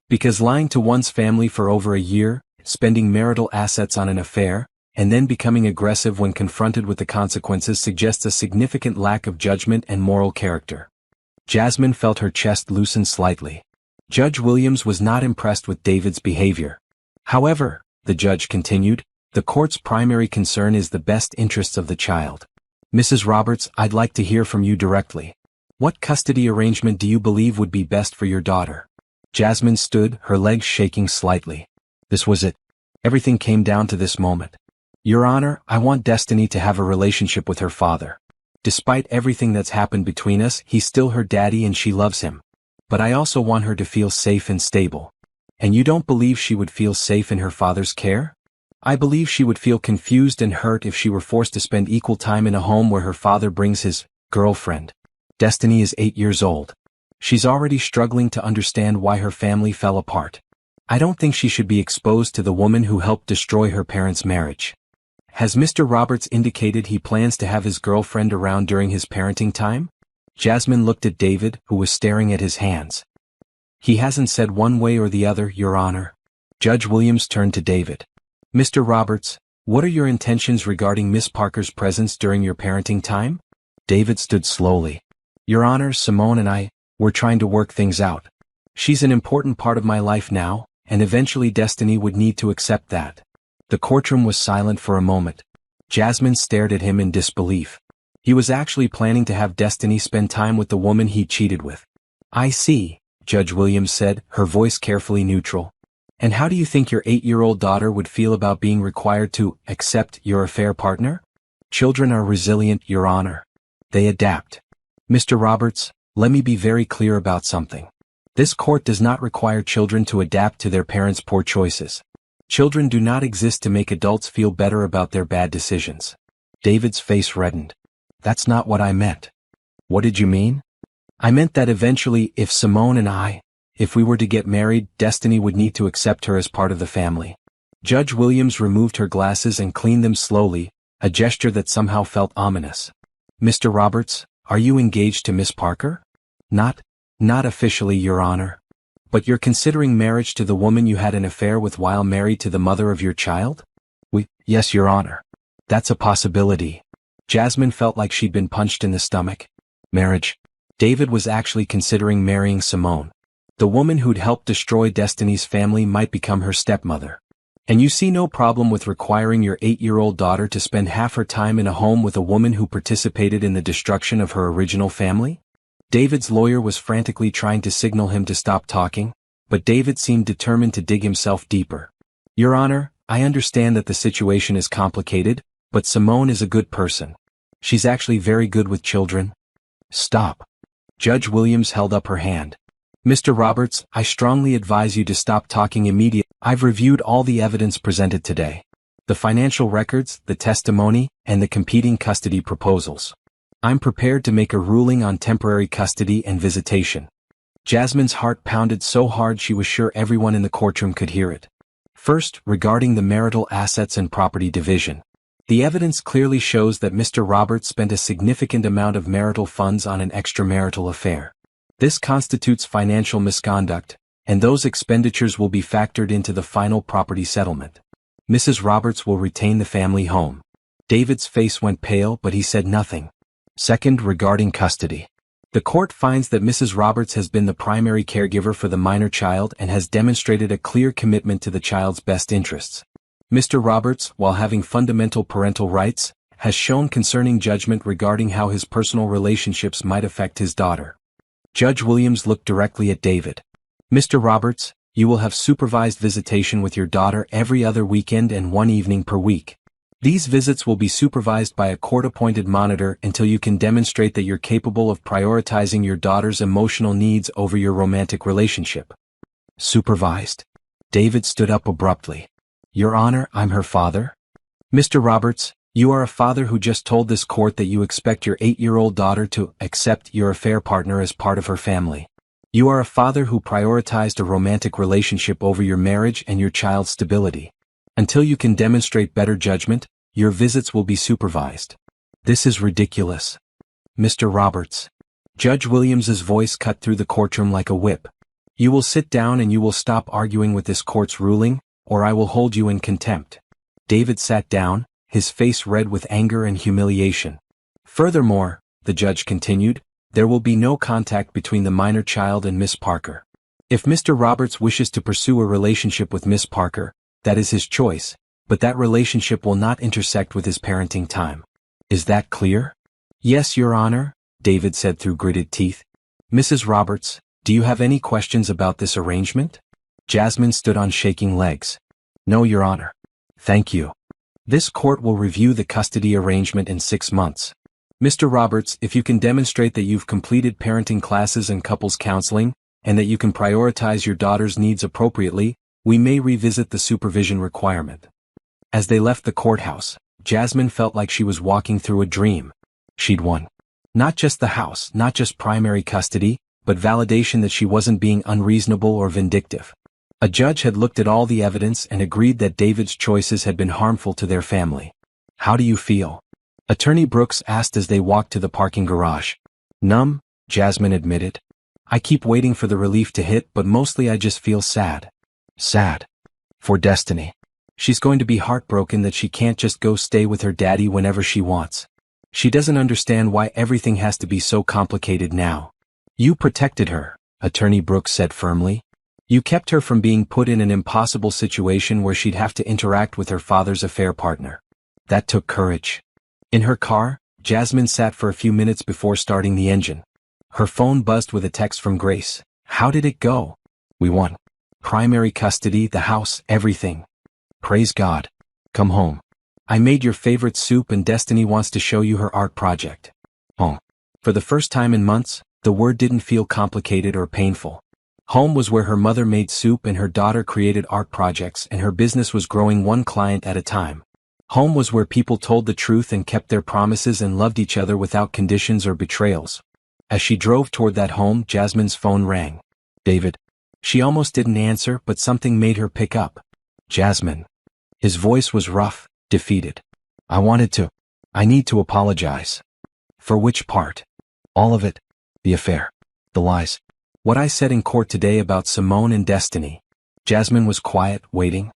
because lying to one's family for over a year, spending marital assets on an affair, and then becoming aggressive when confronted with the consequences suggests a significant lack of judgment and moral character. Jasmine felt her chest loosen slightly. Judge Williams was not impressed with David's behavior. However, the judge continued, the court's primary concern is the best interests of the child. Mrs. Roberts, I'd like to hear from you directly. What custody arrangement do you believe would be best for your daughter? Jasmine stood, her legs shaking slightly. This was it. Everything came down to this moment. Your Honor, I want Destiny to have a relationship with her father. Despite everything that's happened between us, he's still her daddy and she loves him. But I also want her to feel safe and stable. And you don't believe she would feel safe in her father's care? I believe she would feel confused and hurt if she were forced to spend equal time in a home where her father brings his girlfriend. Destiny is 8 years old. She's already struggling to understand why her family fell apart. I don't think she should be exposed to the woman who helped destroy her parents' marriage. Has Mr. Roberts indicated he plans to have his girlfriend around during his parenting time? Jasmine looked at David, who was staring at his hands. He hasn't said one way or the other, Your Honor. Judge Williams turned to David. Mr. Roberts, what are your intentions regarding Miss Parker's presence during your parenting time? David stood slowly. Your Honor, Simone and I, we're trying to work things out. She's an important part of my life now, and eventually Destiny would need to accept that. The courtroom was silent for a moment. Jasmine stared at him in disbelief. He was actually planning to have Destiny spend time with the woman he cheated with. I see, Judge Williams said, her voice carefully neutral. And how do you think your 8-year-old daughter would feel about being required to accept your affair partner? Children are resilient, Your Honor. They adapt. Mr. Roberts, let me be very clear about something. This court does not require children to adapt to their parents' poor choices. Children do not exist to make adults feel better about their bad decisions. David's face reddened. That's not what I meant. What did you mean? I meant that eventually, if Simone and I, if we were to get married, Destiny would need to accept her as part of the family. Judge Williams removed her glasses and cleaned them slowly, a gesture that somehow felt ominous. Mr. Roberts, are you engaged to Miss Parker? Not officially, Your Honor. But you're considering marriage to the woman you had an affair with while married to the mother of your child? Yes, Your Honor. That's a possibility. Jasmine felt like she'd been punched in the stomach. Marriage. David was actually considering marrying Simone. The woman who'd helped destroy Destiny's family might become her stepmother. And you see no problem with requiring your 8-year-old daughter to spend half her time in a home with a woman who participated in the destruction of her original family? David's lawyer was frantically trying to signal him to stop talking, but David seemed determined to dig himself deeper. Your Honor, I understand that the situation is complicated, but Simone is a good person. She's actually very good with children. Stop. Judge Williams held up her hand. Mr. Roberts, I strongly advise you to stop talking immediately. I've reviewed all the evidence presented today. The financial records, the testimony, and the competing custody proposals. I'm prepared to make a ruling on temporary custody and visitation. Jasmine's heart pounded so hard she was sure everyone in the courtroom could hear it. First, regarding the marital assets and property division. The evidence clearly shows that Mr. Roberts spent a significant amount of marital funds on an extramarital affair. This constitutes financial misconduct, and those expenditures will be factored into the final property settlement. Mrs. Roberts will retain the family home. David's face went pale, but he said nothing. Second, regarding custody. The court finds that Mrs. Roberts has been the primary caregiver for the minor child and has demonstrated a clear commitment to the child's best interests. Mr. Roberts, while having fundamental parental rights, has shown concerning judgment regarding how his personal relationships might affect his daughter. Judge Williams looked directly at David. Mr. Roberts, you will have supervised visitation with your daughter every other weekend and one evening per week. These visits will be supervised by a court-appointed monitor until you can demonstrate that you're capable of prioritizing your daughter's emotional needs over your romantic relationship. Supervised? David stood up abruptly. Your Honor, I'm her father? Mr. Roberts, you are a father who just told this court that you expect your 8-year-old daughter to accept your affair partner as part of her family. You are a father who prioritized a romantic relationship over your marriage and your child's stability. Until you can demonstrate better judgment, your visits will be supervised. This is ridiculous. Mr. Roberts. Judge Williams's voice cut through the courtroom like a whip. You will sit down and you will stop arguing with this court's ruling, or I will hold you in contempt. David sat down, his face red with anger and humiliation. Furthermore, the judge continued, there will be no contact between the minor child and Miss Parker. If Mr. Roberts wishes to pursue a relationship with Miss Parker, that is his choice, but that relationship will not intersect with his parenting time. Is that clear? Yes, Your Honor, David said through gritted teeth. Mrs. Roberts, do you have any questions about this arrangement? Jasmine stood on shaking legs. No, Your Honor. Thank you. This court will review the custody arrangement in 6 months. Mr. Roberts, if you can demonstrate that you've completed parenting classes and couples counseling, and that you can prioritize your daughter's needs appropriately, we may revisit the supervision requirement. As they left the courthouse, Jasmine felt like she was walking through a dream. She'd won. Not just the house, not just primary custody, but validation that she wasn't being unreasonable or vindictive. A judge had looked at all the evidence and agreed that David's choices had been harmful to their family. How do you feel? Attorney Brooks asked as they walked to the parking garage. Numb, Jasmine admitted. I keep waiting for the relief to hit, but mostly I just feel sad. Sad. For Destiny. She's going to be heartbroken that she can't just go stay with her daddy whenever she wants. She doesn't understand why everything has to be so complicated now. You protected her, Attorney Brooks said firmly. You kept her from being put in an impossible situation where she'd have to interact with her father's affair partner. That took courage. In her car, Jasmine sat for a few minutes before starting the engine. Her phone buzzed with a text from Grace. How did it go? We won. Primary custody, the house, everything. Praise God. Come home. I made your favorite soup and Destiny wants to show you her art project. Home. For the first time in months, the word didn't feel complicated or painful. Home was where her mother made soup and her daughter created art projects and her business was growing one client at a time. Home was where people told the truth and kept their promises and loved each other without conditions or betrayals. As she drove toward that home, Jasmine's phone rang. David. She almost didn't answer, but something made her pick up. Jasmine. His voice was rough, defeated. I need to apologize. For which part? All of it. The affair. The lies. What I said in court today about Simone and Destiny. Jasmine was quiet, waiting.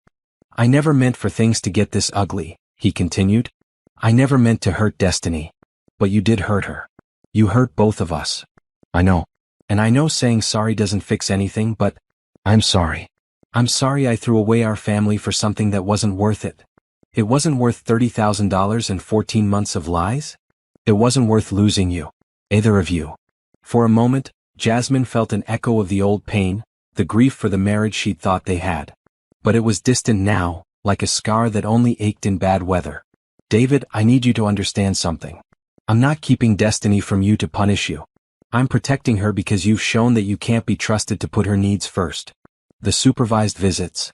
I never meant for things to get this ugly, he continued. I never meant to hurt Destiny. But you did hurt her. You hurt both of us. I know. And I know saying sorry doesn't fix anything, but I'm sorry. I'm sorry I threw away our family for something that wasn't worth it. It wasn't worth $30,000 and 14 months of lies. It wasn't worth losing you. Either of you. For a moment, Jasmine felt an echo of the old pain, the grief for the marriage she'd thought they had. But it was distant now, like a scar that only ached in bad weather. David, I need you to understand something. I'm not keeping Destiny from you to punish you. I'm protecting her because you've shown that you can't be trusted to put her needs first. The supervised visits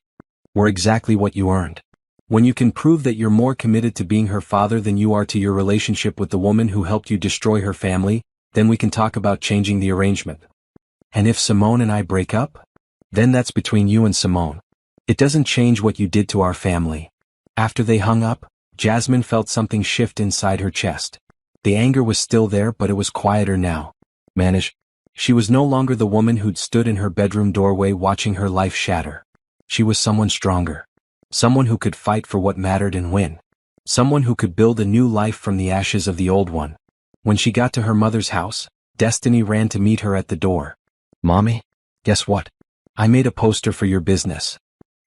were exactly what you earned. When you can prove that you're more committed to being her father than you are to your relationship with the woman who helped you destroy her family, then we can talk about changing the arrangement. And if Simone and I break up? Then that's between you and Simone. It doesn't change what you did to our family. After they hung up, Jasmine felt something shift inside her chest. The anger was still there, but it was quieter now. She was no longer the woman who'd stood in her bedroom doorway watching her life shatter. She was someone stronger. Someone who could fight for what mattered and win. Someone who could build a new life from the ashes of the old one. When she got to her mother's house, Destiny ran to meet her at the door. Mommy? Guess what? I made a poster for your business.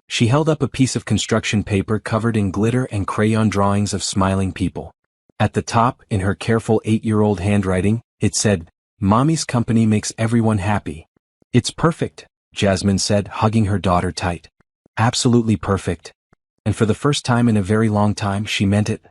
She held up a piece of construction paper covered in glitter and crayon drawings of smiling people. At the top, in her careful 8-year-old handwriting, it said, Mommy's company makes everyone happy. It's perfect, Jasmine said, hugging her daughter tight. Absolutely perfect. And for the first time in a very long time, she meant it.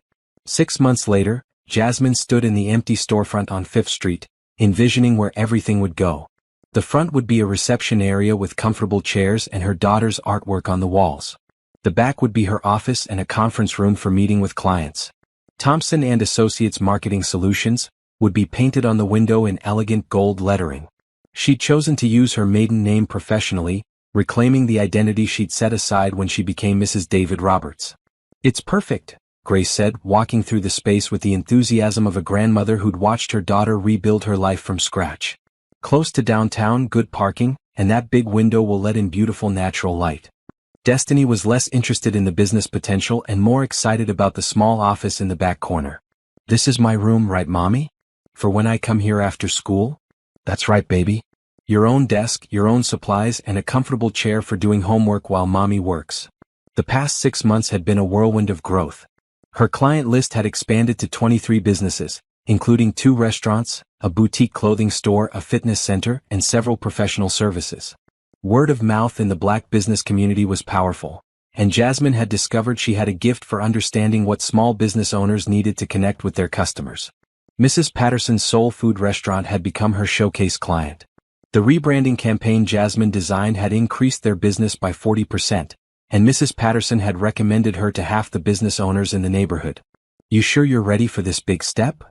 6 months later, Jasmine stood in the empty storefront on 5th Street, envisioning where everything would go. The front would be a reception area with comfortable chairs and her daughter's artwork on the walls. The back would be her office and a conference room for meeting with clients. Thompson and Associates Marketing Solutions would be painted on the window in elegant gold lettering. She'd chosen to use her maiden name professionally, reclaiming the identity she'd set aside when she became Mrs. David Roberts. It's perfect, Grace said, walking through the space with the enthusiasm of a grandmother who'd watched her daughter rebuild her life from scratch. Close to downtown, good parking, and that big window will let in beautiful natural light. Destiny was less interested in the business potential and more excited about the small office in the back corner. This is my room, right, Mommy? For when I come here after school? That's right, baby. Your own desk, your own supplies, and a comfortable chair for doing homework while mommy works. The past 6 months had been a whirlwind of growth. Her client list had expanded to 23 businesses, including 2 restaurants, a boutique clothing store, a fitness center, and several professional services. Word of mouth in the Black business community was powerful, and Jasmine had discovered she had a gift for understanding what small business owners needed to connect with their customers. Mrs. Patterson's soul food restaurant had become her showcase client. The rebranding campaign Jasmine designed had increased their business by 40%, and Mrs. Patterson had recommended her to half the business owners in the neighborhood. You sure you're ready for this big step?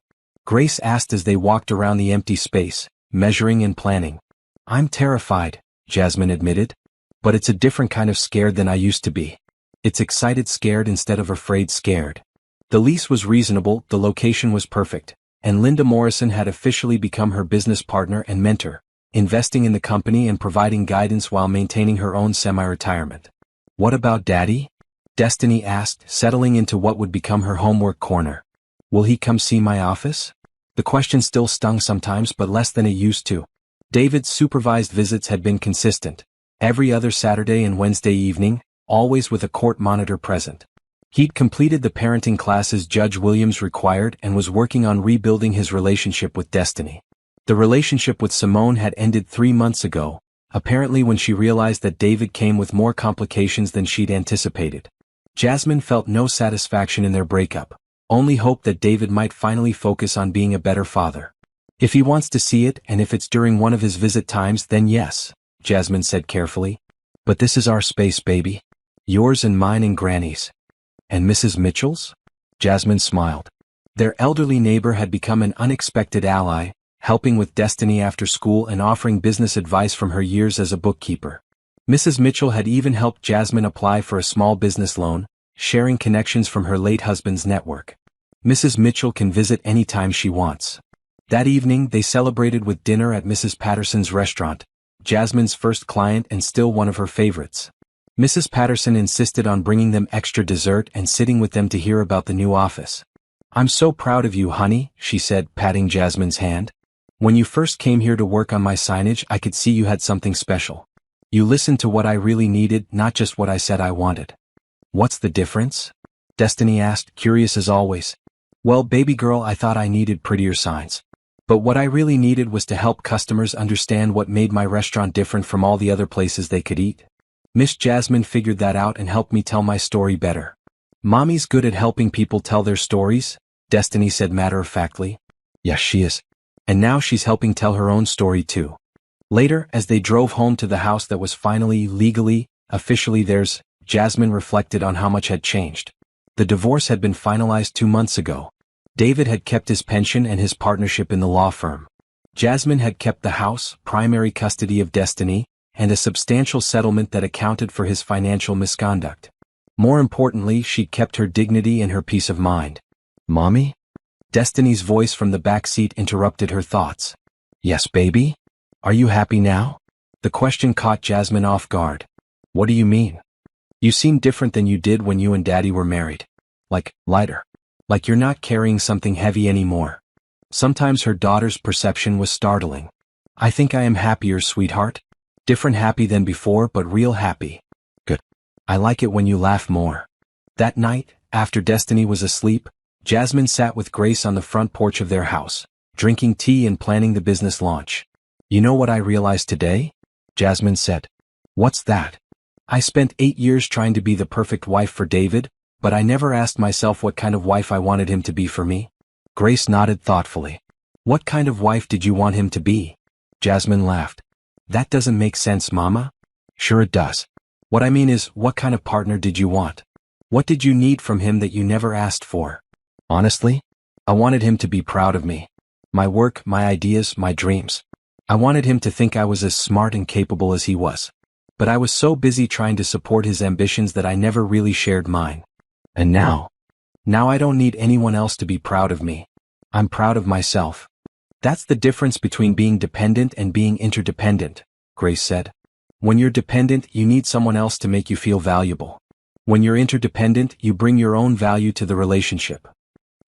Grace asked as they walked around the empty space, measuring and planning. I'm terrified, Jasmine admitted. But it's a different kind of scared than I used to be. It's excited scared instead of afraid scared. The lease was reasonable, the location was perfect, and Linda Morrison had officially become her business partner and mentor, investing in the company and providing guidance while maintaining her own semi-retirement. What about Daddy? Destiny asked, settling into what would become her homework corner. Will he come see my office? The question still stung sometimes, but less than it used to. David's supervised visits had been consistent. Every other Saturday and Wednesday evening, always with a court monitor present. He'd completed the parenting classes Judge Williams required and was working on rebuilding his relationship with Destiny. The relationship with Simone had ended 3 months ago, apparently when she realized that David came with more complications than she'd anticipated. Jasmine felt no satisfaction in their breakup, only hope that David might finally focus on being a better father. If he wants to see it and if it's during one of his visit times, then yes, Jasmine said carefully. But this is our space, baby. Yours and mine and Granny's. And Mrs. Mitchell's? Jasmine smiled. Their elderly neighbor had become an unexpected ally, helping with Destiny after school and offering business advice from her years as a bookkeeper. Mrs. Mitchell had even helped Jasmine apply for a small business loan, sharing connections from her late husband's network. Mrs. Mitchell can visit anytime she wants. That evening they celebrated with dinner at Mrs. Patterson's restaurant, Jasmine's first client and still one of her favorites. Mrs. Patterson insisted on bringing them extra dessert and sitting with them to hear about the new office. I'm so proud of you, honey, she said, patting Jasmine's hand. When you first came here to work on my signage, I could see you had something special. You listened to what I really needed, not just what I said I wanted. What's the difference? Destiny asked, curious as always. Well, baby girl, I thought I needed prettier signs. But what I really needed was to help customers understand what made my restaurant different from all the other places they could eat. Miss Jasmine figured that out and helped me tell my story better. Mommy's good at helping people tell their stories, Destiny said matter-of-factly. Yes, she is. And now she's helping tell her own story too. Later, as they drove home to the house that was finally, legally, officially theirs, Jasmine reflected on how much had changed. The divorce had been finalized 2 months ago. David had kept his pension and his partnership in the law firm. Jasmine had kept the house, primary custody of Destiny, and a substantial settlement that accounted for his financial misconduct. More importantly, she'd kept her dignity and her peace of mind. Mommy? Destiny's voice from the back seat interrupted her thoughts. Yes, baby? Are you happy now? The question caught Jasmine off guard. What do you mean? You seem different than you did when you and Daddy were married. Like, lighter. Like you're not carrying something heavy anymore. Sometimes her daughter's perception was startling. I think I am happier, sweetheart. Different happy than before, but real happy. Good. I like it when you laugh more. That night, after Destiny was asleep, Jasmine sat with Grace on the front porch of their house, drinking tea and planning the business launch. You know what I realized today? Jasmine said. What's that? I spent 8 years trying to be the perfect wife for David, but I never asked myself what kind of wife I wanted him to be for me. Grace nodded thoughtfully. What kind of wife did you want him to be? Jasmine laughed. That doesn't make sense, Mama. Sure it does. What I mean is, what kind of partner did you want? What did you need from him that you never asked for? Honestly, I wanted him to be proud of me. My work, my ideas, my dreams. I wanted him to think I was as smart and capable as he was. But I was so busy trying to support his ambitions that I never really shared mine. And now I don't need anyone else to be proud of me. I'm proud of myself. That's the difference between being dependent and being interdependent, Grace said. When you're dependent, you need someone else to make you feel valuable. When you're interdependent, you bring your own value to the relationship.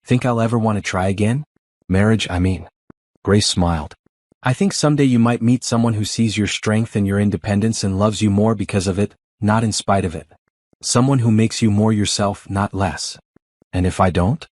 Think I'll ever want to try again? Marriage, I mean. Grace smiled. I think someday you might meet someone who sees your strength and your independence and loves you more because of it, not in spite of it. Someone who makes you more yourself, not less. And if I don't?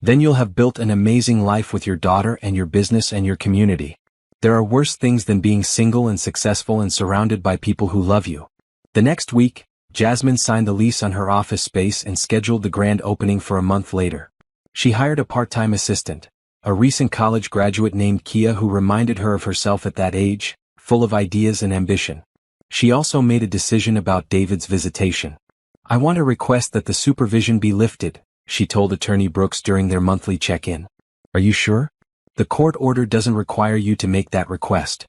Then you'll have built an amazing life with your daughter and your business and your community. There are worse things than being single and successful and surrounded by people who love you. The next week, Jasmine signed the lease on her office space and scheduled the grand opening for a month later. She hired a part-time assistant, a recent college graduate named Kia who reminded her of herself at that age, full of ideas and ambition. She also made a decision about David's visitation. I want to request that the supervision be lifted, she told Attorney Brooks during their monthly check-in. Are you sure? The court order doesn't require you to make that request.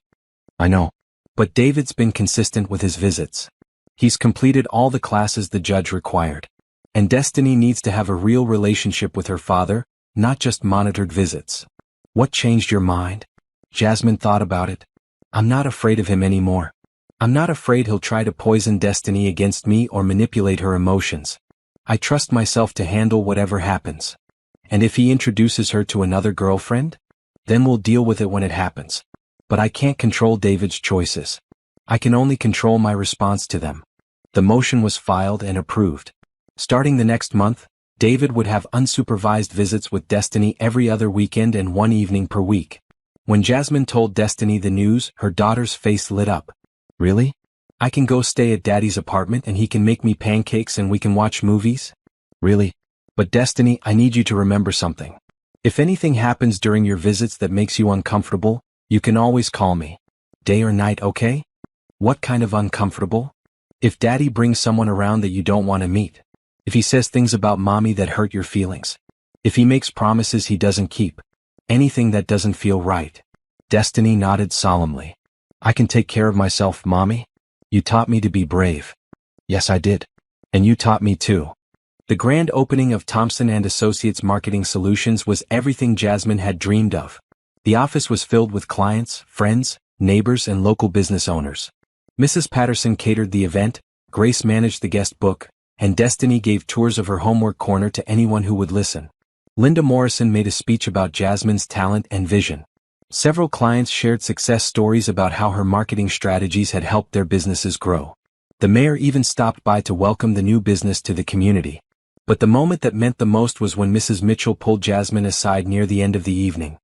I know. But David's been consistent with his visits. He's completed all the classes the judge required. And Destiny needs to have a real relationship with her father, not just monitored visits. What changed your mind? Jasmine thought about it. I'm not afraid of him anymore. I'm not afraid he'll try to poison Destiny against me or manipulate her emotions. I trust myself to handle whatever happens. And if he introduces her to another girlfriend? Then we'll deal with it when it happens. But I can't control David's choices. I can only control my response to them. The motion was filed and approved. Starting the next month, David would have unsupervised visits with Destiny every other weekend and one evening per week. When Jasmine told Destiny the news, her daughter's face lit up. Really? I can go stay at Daddy's apartment and he can make me pancakes and we can watch movies? Really? But Destiny, I need you to remember something. If anything happens during your visits that makes you uncomfortable, you can always call me. Day or night, okay? What kind of uncomfortable? If Daddy brings someone around that you don't want to meet. If he says things about Mommy that hurt your feelings. If he makes promises he doesn't keep. Anything that doesn't feel right. Destiny nodded solemnly. I can take care of myself, Mommy. You taught me to be brave. Yes, I did. And you taught me too. The grand opening of Thompson & Associates Marketing Solutions was everything Jasmine had dreamed of. The office was filled with clients, friends, neighbors and local business owners. Mrs. Patterson catered the event, Grace managed the guest book, and Destiny gave tours of her homework corner to anyone who would listen. Linda Morrison made a speech about Jasmine's talent and vision. Several clients shared success stories about how her marketing strategies had helped their businesses grow. The mayor even stopped by to welcome the new business to the community. But the moment that meant the most was when Mrs. Mitchell pulled Jasmine aside near the end of the evening.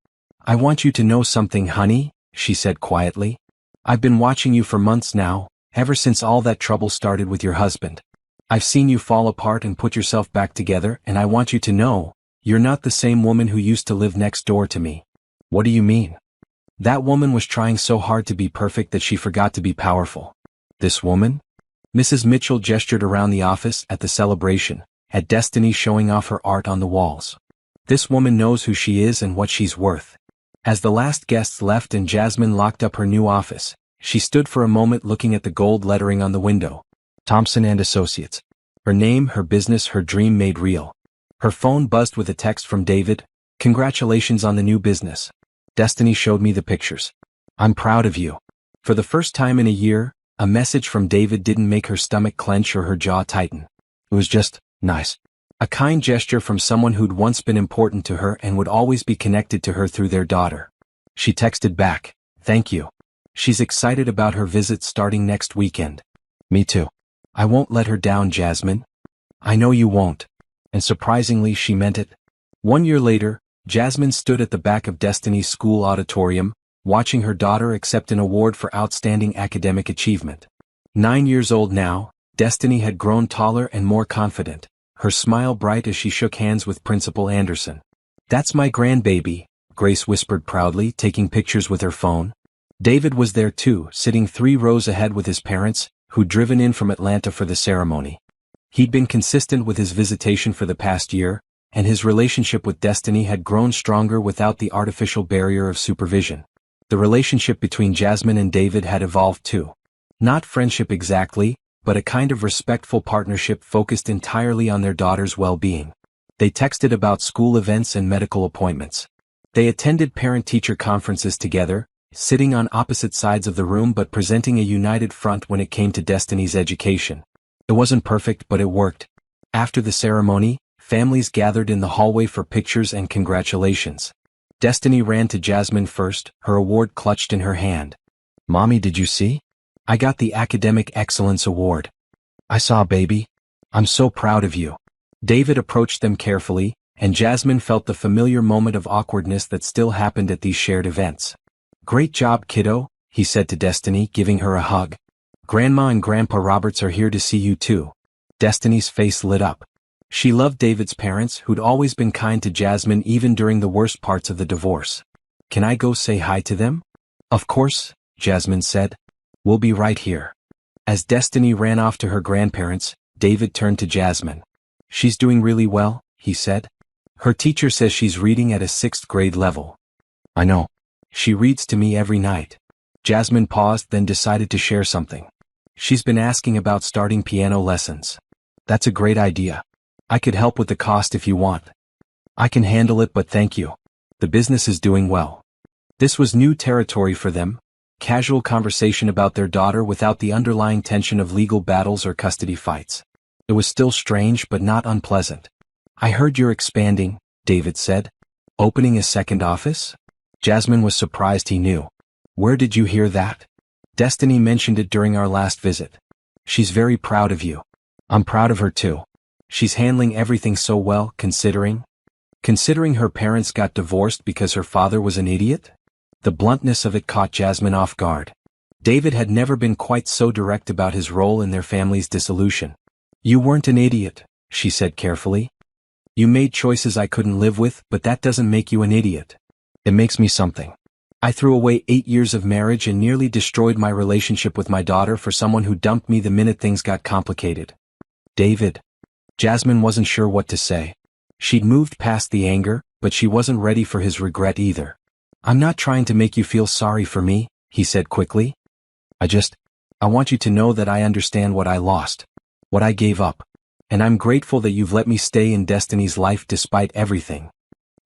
I want you to know something, honey, she said quietly. I've been watching you for months now, ever since all that trouble started with your husband. I've seen you fall apart and put yourself back together, and I want you to know, you're not the same woman who used to live next door to me. What do you mean? That woman was trying so hard to be perfect that she forgot to be powerful. This woman? Mrs. Mitchell gestured around the office at the celebration, at Destiny showing off her art on the walls. This woman knows who she is and what she's worth. As the last guests left and Jasmine locked up her new office, she stood for a moment looking at the gold lettering on the window. Thompson & Associates. Her name, her business, her dream made real. Her phone buzzed with a text from David. Congratulations on the new business. Destiny showed me the pictures. I'm proud of you. For the first time in a year, a message from David didn't make her stomach clench or her jaw tighten. It was just, nice. A kind gesture from someone who'd once been important to her and would always be connected to her through their daughter. She texted back, thank you. She's excited about her visit starting next weekend. Me too. I won't let her down, Jasmine. I know you won't. And surprisingly, she meant it. 1 year later, Jasmine stood at the back of Destiny's school auditorium, watching her daughter accept an award for outstanding academic achievement. 9 years old now, Destiny had grown taller and more confident, her smile bright as she shook hands with Principal Anderson. That's my grandbaby, Grace whispered proudly, taking pictures with her phone. David was there too, sitting 3 rows ahead with his parents, who'd driven in from Atlanta for the ceremony. He'd been consistent with his visitation for the past year, and his relationship with Destiny had grown stronger without the artificial barrier of supervision. The relationship between Jasmine and David had evolved too. Not friendship exactly, but a kind of respectful partnership focused entirely on their daughter's well-being. They texted about school events and medical appointments. They attended parent-teacher conferences together, sitting on opposite sides of the room but presenting a united front when it came to Destiny's education. It wasn't perfect, but it worked. After the ceremony, families gathered in the hallway for pictures and congratulations. Destiny ran to Jasmine first, her award clutched in her hand. "Mommy, did you see? I got the Academic Excellence Award." "I saw, baby. I'm so proud of you." David approached them carefully, and Jasmine felt the familiar moment of awkwardness that still happened at these shared events. "Great job, kiddo," he said to Destiny, giving her a hug. "Grandma and Grandpa Roberts are here to see you too." Destiny's face lit up. She loved David's parents, who'd always been kind to Jasmine even during the worst parts of the divorce. "Can I go say hi to them?" "Of course," Jasmine said. "We'll be right here." As Destiny ran off to her grandparents, David turned to Jasmine. "She's doing really well," he said. "Her teacher says she's reading at a 6th grade level." "I know. She reads to me every night." Jasmine paused, then decided to share something. "She's been asking about starting piano lessons." "That's a great idea. I could help with the cost if you want." "I can handle it, but thank you. The business is doing well." This was new territory for them. Casual conversation about their daughter without the underlying tension of legal battles or custody fights. It was still strange but not unpleasant. "I heard you're expanding," David said. "Opening a second office?" Jasmine was surprised he knew. "Where did you hear that?" "Destiny mentioned it during our last visit." "She's very proud of you." "I'm proud of her too. She's handling everything so well, considering her parents got divorced because her father was an idiot?" The bluntness of it caught Jasmine off guard. David had never been quite so direct about his role in their family's dissolution. "You weren't an idiot," she said carefully. "You made choices I couldn't live with, but that doesn't make you an idiot. It makes me something. I threw away 8 years of marriage and nearly destroyed my relationship with my daughter for someone who dumped me the minute things got complicated." "David." Jasmine wasn't sure what to say. She'd moved past the anger, but she wasn't ready for his regret either. "I'm not trying to make you feel sorry for me," he said quickly. I want you to know that I understand what I lost, what I gave up, and I'm grateful that you've let me stay in Destiny's life despite everything."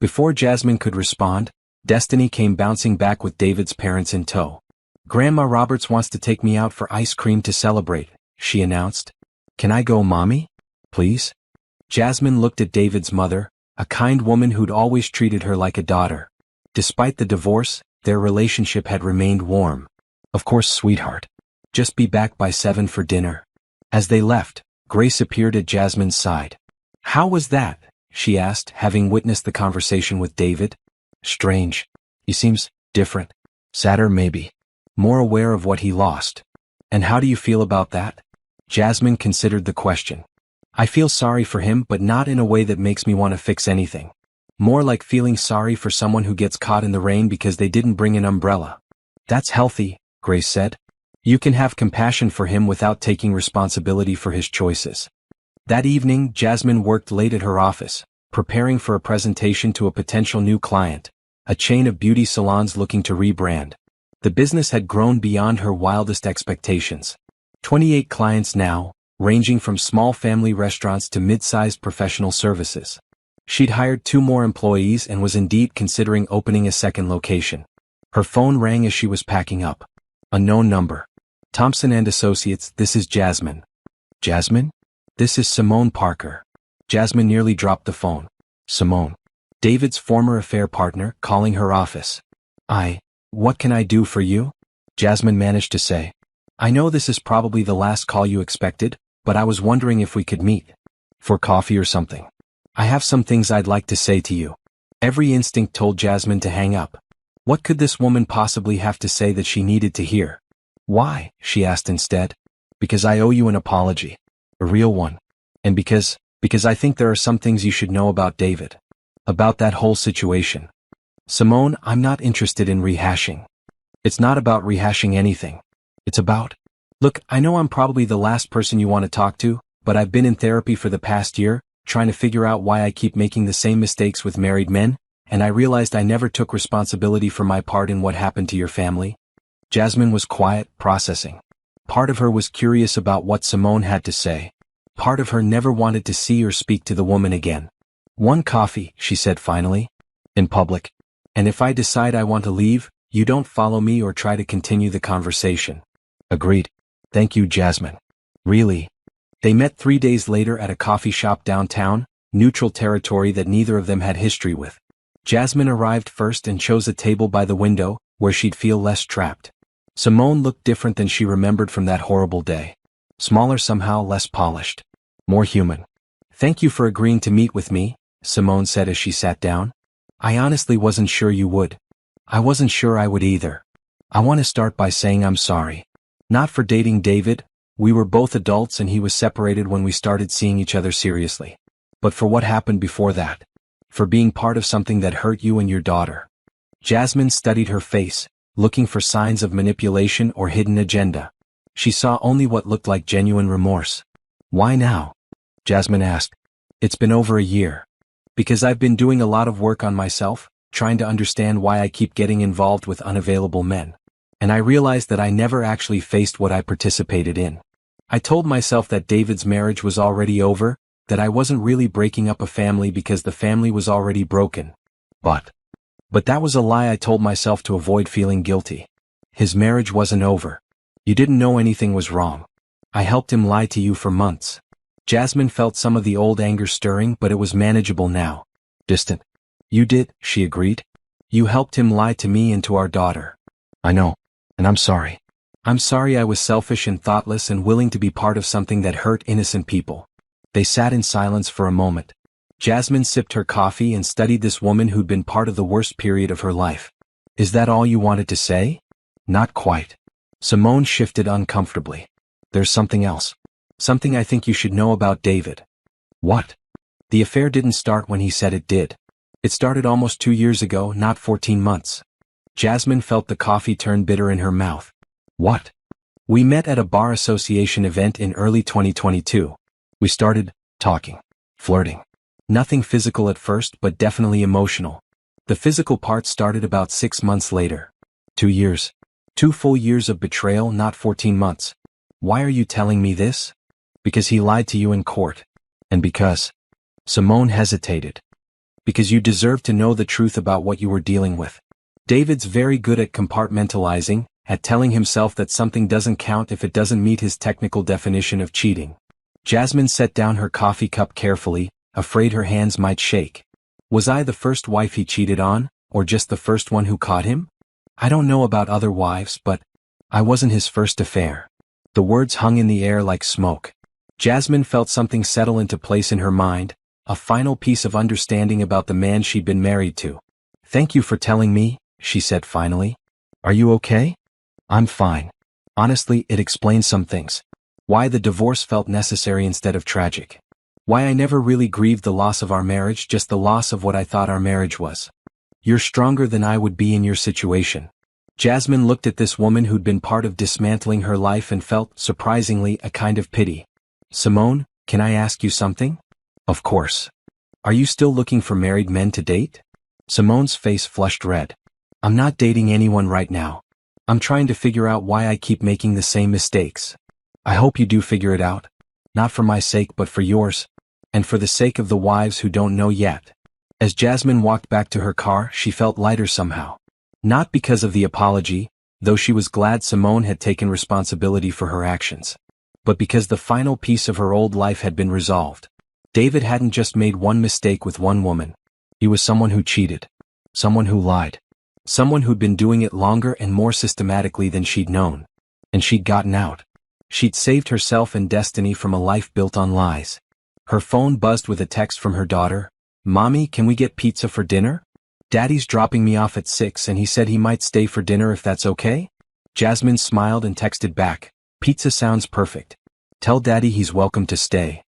Before Jasmine could respond, Destiny came bouncing back with David's parents in tow. "Grandma Roberts wants to take me out for ice cream to celebrate," she announced. "Can I go, Mommy? Please?" Jasmine looked at David's mother, a kind woman who'd always treated her like a daughter. Despite the divorce, their relationship had remained warm. "Of course, sweetheart. Just be back by 7 for dinner." As they left, Grace appeared at Jasmine's side. "How was that?" she asked, having witnessed the conversation with David. "Strange. He seems different. Sadder maybe. More aware of what he lost." "And how do you feel about that?" Jasmine considered the question. "I feel sorry for him, but not in a way that makes me want to fix anything. More like feeling sorry for someone who gets caught in the rain because they didn't bring an umbrella." "That's healthy," Grace said. "You can have compassion for him without taking responsibility for his choices." That evening, Jasmine worked late at her office, preparing for a presentation to a potential new client, a chain of beauty salons looking to rebrand. The business had grown beyond her wildest expectations. 28 clients now, ranging from small family restaurants to mid-sized professional services. She'd hired 2 more employees and was indeed considering opening a second location. Her phone rang as she was packing up. Unknown number. "Thompson and Associates, this is Jasmine." "Jasmine? This is Simone Parker." Jasmine nearly dropped the phone. "Simone." David's former affair partner, calling her office. What can I do for you?" Jasmine managed to say. "I know this is probably the last call you expected, but I was wondering if we could meet. For coffee or something. I have some things I'd like to say to you." Every instinct told Jasmine to hang up. What could this woman possibly have to say that she needed to hear? "Why?" she asked instead. "Because I owe you an apology. A real one. And because I think there are some things you should know about David. About that whole situation." "Simone, I'm not interested in rehashing." "It's not about rehashing anything. It's about..." "Look, I know I'm probably the last person you want to talk to, but I've been in therapy for the past year, trying to figure out why I keep making the same mistakes with married men, and I realized I never took responsibility for my part in what happened to your family." Jasmine was quiet, processing. Part of her was curious about what Simone had to say. Part of her never wanted to see or speak to the woman again. "One coffee," she said finally. "In public. And if I decide I want to leave, you don't follow me or try to continue the conversation." "Agreed. Thank you, Jasmine." "Really?" They met 3 days later at a coffee shop downtown, neutral territory that neither of them had history with. Jasmine arrived first and chose a table by the window, where she'd feel less trapped. Simone looked different than she remembered from that horrible day. Smaller somehow, less polished. More human. "Thank you for agreeing to meet with me," Simone said as she sat down. "I honestly wasn't sure you would. I wasn't sure I would either. I want to start by saying I'm sorry. Not for dating David, we were both adults and he was separated when we started seeing each other seriously. But for what happened before that. For being part of something that hurt you and your daughter." Jasmine studied her face, looking for signs of manipulation or hidden agenda. She saw only what looked like genuine remorse. "Why now?" Jasmine asked. "It's been over a year. Because I've been doing a lot of work on myself, trying to understand why I keep getting involved with unavailable men. And I realized that I never actually faced what I participated in. I told myself that David's marriage was already over, that I wasn't really breaking up a family because the family was already broken. But that was a lie I told myself to avoid feeling guilty. His marriage wasn't over. You didn't know anything was wrong. I helped him lie to you for months." Jasmine felt some of the old anger stirring, but it was manageable now. Distant. "You did," she agreed. "You helped him lie to me and to our daughter." "I know. And I'm sorry. I'm sorry I was selfish and thoughtless and willing to be part of something that hurt innocent people." They sat in silence for a moment. Jasmine sipped her coffee and studied this woman who'd been part of the worst period of her life. "Is that all you wanted to say?" "Not quite." Simone shifted uncomfortably. "There's something else. Something I think you should know about David." "What?" "The affair didn't start when he said it did. It started almost 2 years ago, not 14 months. Jasmine felt the coffee turn bitter in her mouth. "What?" "We met at a bar association event in early 2022. We started talking. Flirting. Nothing physical at first, but definitely emotional. The physical part started about 6 months later. 2 years. 2 full years of betrayal, not 14 months. Why are you telling me this?" "Because he lied to you in court. And because..." Simone hesitated. "Because you deserve to know the truth about what you were dealing with. David's very good at compartmentalizing, at telling himself that something doesn't count if it doesn't meet his technical definition of cheating." Jasmine set down her coffee cup carefully, afraid her hands might shake. "Was I the first wife he cheated on, or just the first one who caught him? I don't know about other wives, but I wasn't his first affair." The words hung in the air like smoke. Jasmine felt something settle into place in her mind, a final piece of understanding about the man she'd been married to. "Thank you for telling me," she said finally. "Are you okay?" "I'm fine. Honestly, it explains some things. Why the divorce felt necessary instead of tragic. Why I never really grieved the loss of our marriage, just the loss of what I thought our marriage was. You're stronger than I would be in your situation." Jasmine looked at this woman who'd been part of dismantling her life and felt, surprisingly, a kind of pity. "Simone, can I ask you something?" "Of course. Are you still looking for married men to date?" Simone's face flushed red. "I'm not dating anyone right now. I'm trying to figure out why I keep making the same mistakes. I hope you do figure it out. Not for my sake but for yours. And for the sake of the wives who don't know yet." As Jasmine walked back to her car, she felt lighter somehow. Not because of the apology, though she was glad Simone had taken responsibility for her actions. But because the final piece of her old life had been resolved. David hadn't just made one mistake with one woman. He was someone who cheated. Someone who lied. Someone who'd been doing it longer and more systematically than she'd known. And she'd gotten out. She'd saved herself and Destiny from a life built on lies. Her phone buzzed with a text from her daughter. "Mommy, can we get pizza for dinner? Daddy's dropping me off at 6 and he said he might stay for dinner if that's okay?" Jasmine smiled and texted back, "Pizza sounds perfect. Tell Daddy he's welcome to stay."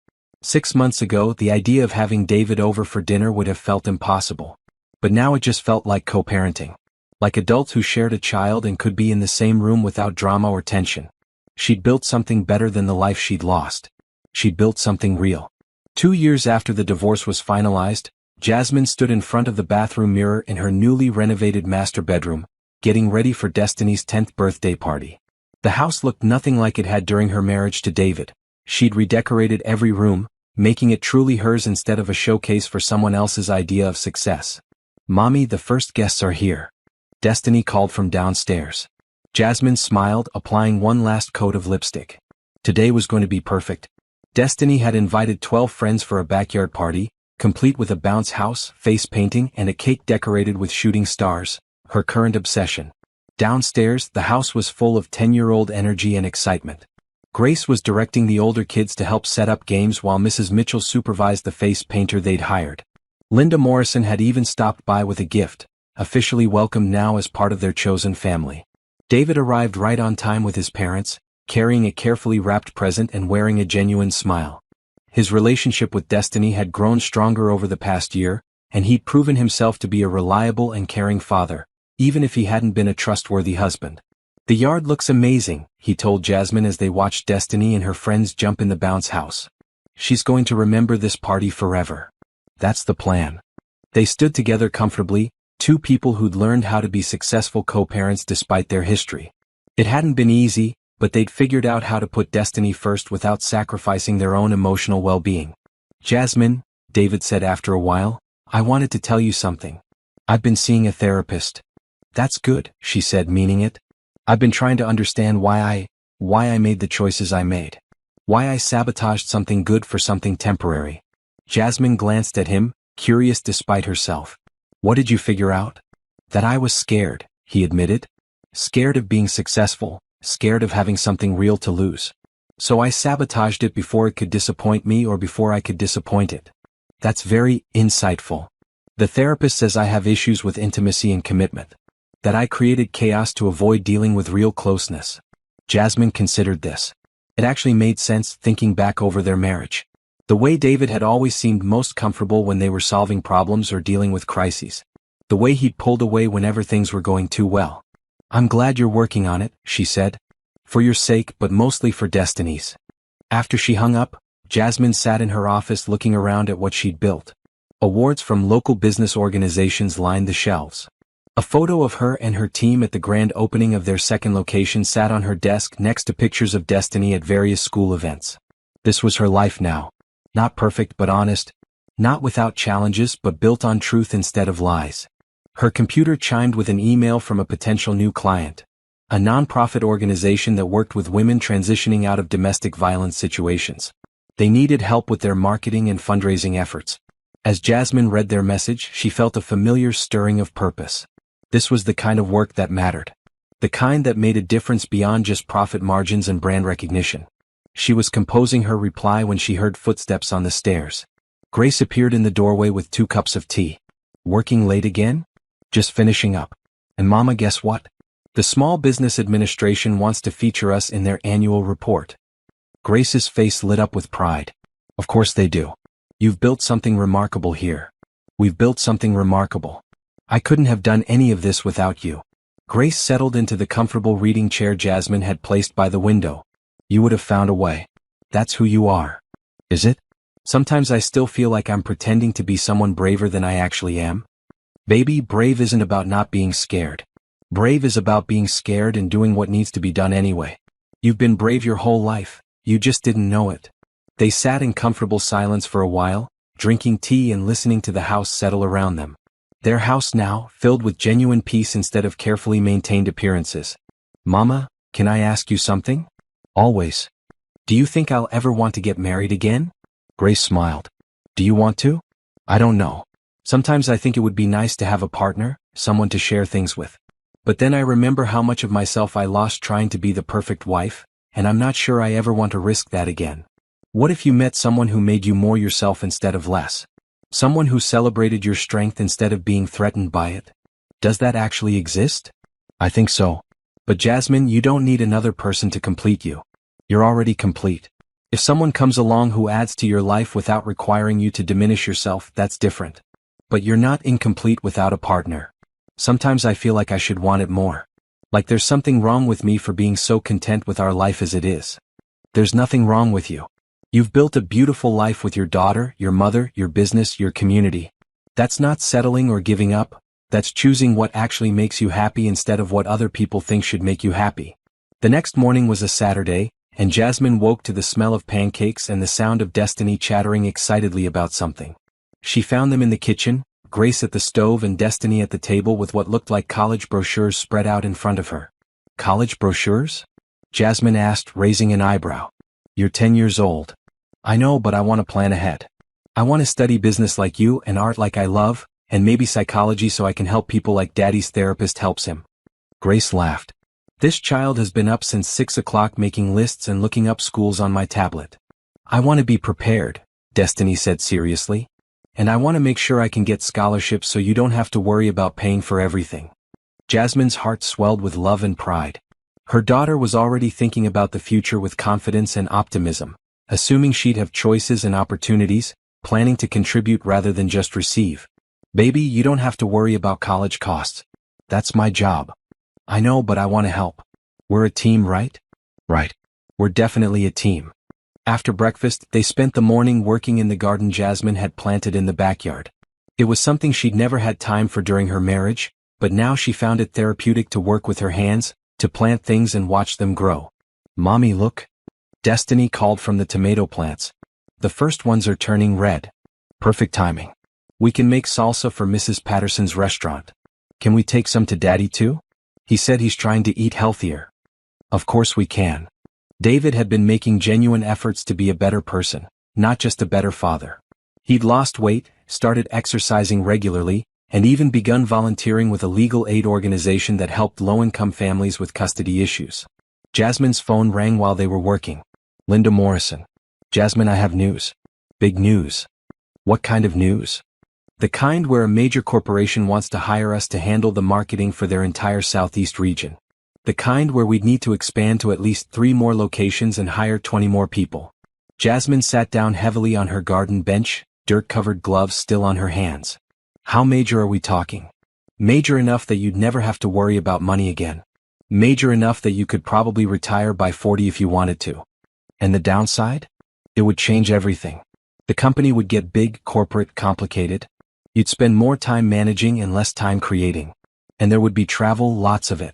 6 months ago, the idea of having David over for dinner would have felt impossible. But now it just felt like co-parenting. Like adults who shared a child and could be in the same room without drama or tension. She'd built something better than the life she'd lost. She'd built something real. 2 years after the divorce was finalized, Jasmine stood in front of the bathroom mirror in her newly renovated master bedroom, getting ready for Destiny's 10th birthday party. The house looked nothing like it had during her marriage to David. She'd redecorated every room, making it truly hers instead of a showcase for someone else's idea of success. "Mommy, the first guests are here," Destiny called from downstairs. Jasmine smiled, applying one last coat of lipstick. Today was going to be perfect. Destiny had invited 12 friends for a backyard party, complete with a bounce house, face painting, and a cake decorated with shooting stars, her current obsession. Downstairs, the house was full of 10-year-old energy and excitement. Grace was directing the older kids to help set up games while Mrs. Mitchell supervised the face painter they'd hired. Linda Morrison had even stopped by with a gift, officially welcomed now as part of their chosen family. David arrived right on time with his parents, carrying a carefully wrapped present and wearing a genuine smile. His relationship with Destiny had grown stronger over the past year, and he'd proven himself to be a reliable and caring father, even if he hadn't been a trustworthy husband. "The yard looks amazing," he told Jasmine as they watched Destiny and her friends jump in the bounce house. "She's going to remember this party forever." "That's the plan." They stood together comfortably, two people who'd learned how to be successful co-parents despite their history. It hadn't been easy, but they'd figured out how to put Destiny first without sacrificing their own emotional well-being. "Jasmine," David said after a while, "I wanted to tell you something. I've been seeing a therapist." "That's good," she said, meaning it. "I've been trying to understand why I made the choices I made. Why I sabotaged something good for something temporary." Jasmine glanced at him, curious despite herself. "What did you figure out?" "That I was scared," he admitted. "Scared of being successful, scared of having something real to lose. So I sabotaged it before it could disappoint me or before I could disappoint it." "That's very insightful." "The therapist says I have issues with intimacy and commitment. That I created chaos to avoid dealing with real closeness." Jasmine considered this. It actually made sense thinking back over their marriage. The way David had always seemed most comfortable when they were solving problems or dealing with crises. The way he'd pulled away whenever things were going too well. "I'm glad you're working on it," she said. "For your sake, but mostly for Destiny's." After she hung up, Jasmine sat in her office looking around at what she'd built. Awards from local business organizations lined the shelves. A photo of her and her team at the grand opening of their second location sat on her desk next to pictures of Destiny at various school events. This was her life now. Not perfect but honest. Not without challenges but built on truth instead of lies. Her computer chimed with an email from a potential new client. A nonprofit organization that worked with women transitioning out of domestic violence situations. They needed help with their marketing and fundraising efforts. As Jasmine read their message, she felt a familiar stirring of purpose. This was the kind of work that mattered. The kind that made a difference beyond just profit margins and brand recognition. She was composing her reply when she heard footsteps on the stairs. Grace appeared in the doorway with 2 cups of tea. "Working late again?" "Just finishing up. And Mama, guess what? The Small Business Administration wants to feature us in their annual report." Grace's face lit up with pride. "Of course they do. You've built something remarkable here. We've built something remarkable. I couldn't have done any of this without you." Grace settled into the comfortable reading chair Jasmine had placed by the window. "You would have found a way. That's who you are." "Is it? Sometimes I still feel like I'm pretending to be someone braver than I actually am." "Baby, brave isn't about not being scared. Brave is about being scared and doing what needs to be done anyway. You've been brave your whole life, you just didn't know it." They sat in comfortable silence for a while, drinking tea and listening to the house settle around them. Their house now, filled with genuine peace instead of carefully maintained appearances. "Mama, can I ask you something?" "Always." "Do you think I'll ever want to get married again?" Grace smiled. "Do you want to?" "I don't know. Sometimes I think it would be nice to have a partner, someone to share things with. But then I remember how much of myself I lost trying to be the perfect wife, and I'm not sure I ever want to risk that again." "What if you met someone who made you more yourself instead of less? Someone who celebrated your strength instead of being threatened by it? Does that actually exist?" "I think so. But Jasmine, you don't need another person to complete you. You're already complete. If someone comes along who adds to your life without requiring you to diminish yourself, that's different. But you're not incomplete without a partner. Sometimes I feel like I should want it more. Like there's something wrong with me for being so content with our life as it is." "There's nothing wrong with you. You've built a beautiful life with your daughter, your mother, your business, your community. That's not settling or giving up. That's choosing what actually makes you happy instead of what other people think should make you happy." The next morning was a Saturday, and Jasmine woke to the smell of pancakes and the sound of Destiny chattering excitedly about something. She found them in the kitchen, Grace at the stove and Destiny at the table with what looked like college brochures spread out in front of her. "College brochures?" Jasmine asked, raising an eyebrow. "You're 10 years old." "I know, but I want to plan ahead. I want to study business like you and art like I love, and maybe psychology so I can help people like Daddy's therapist helps him. Grace laughed. This child has been up since 6 o'clock making lists and looking up schools on my tablet. I want to be prepared, Destiny said seriously. And I want to make sure I can get scholarships so you don't have to worry about paying for everything. Jasmine's heart swelled with love and pride. Her daughter was already thinking about the future with confidence and optimism, assuming she'd have choices and opportunities, planning to contribute rather than just receive. Baby, you don't have to worry about college costs. That's my job. I know, but I want to help. We're a team, right? Right. We're definitely a team. After breakfast, they spent the morning working in the garden Jasmine had planted in the backyard. It was something she'd never had time for during her marriage, but now she found it therapeutic to work with her hands, to plant things and watch them grow. Mommy, look. Destiny called from the tomato plants. The first ones are turning red. Perfect timing. We can make salsa for Mrs. Patterson's restaurant. Can we take some to Daddy too? He said he's trying to eat healthier. Of course we can. David had been making genuine efforts to be a better person, not just a better father. He'd lost weight, started exercising regularly, and even begun volunteering with a legal aid organization that helped low-income families with custody issues. Jasmine's phone rang while they were working. Linda Morrison. Jasmine, I have news. Big news. What kind of news? The kind where a major corporation wants to hire us to handle the marketing for their entire Southeast region. The kind where we'd need to expand to at least 3 more locations and hire 20 more people. Jasmine sat down heavily on her garden bench, dirt-covered gloves still on her hands. How major are we talking? Major enough that you'd never have to worry about money again. Major enough that you could probably retire by 40 if you wanted to. And the downside? It would change everything. The company would get big, corporate, complicated. You'd spend more time managing and less time creating. And there would be travel, lots of it.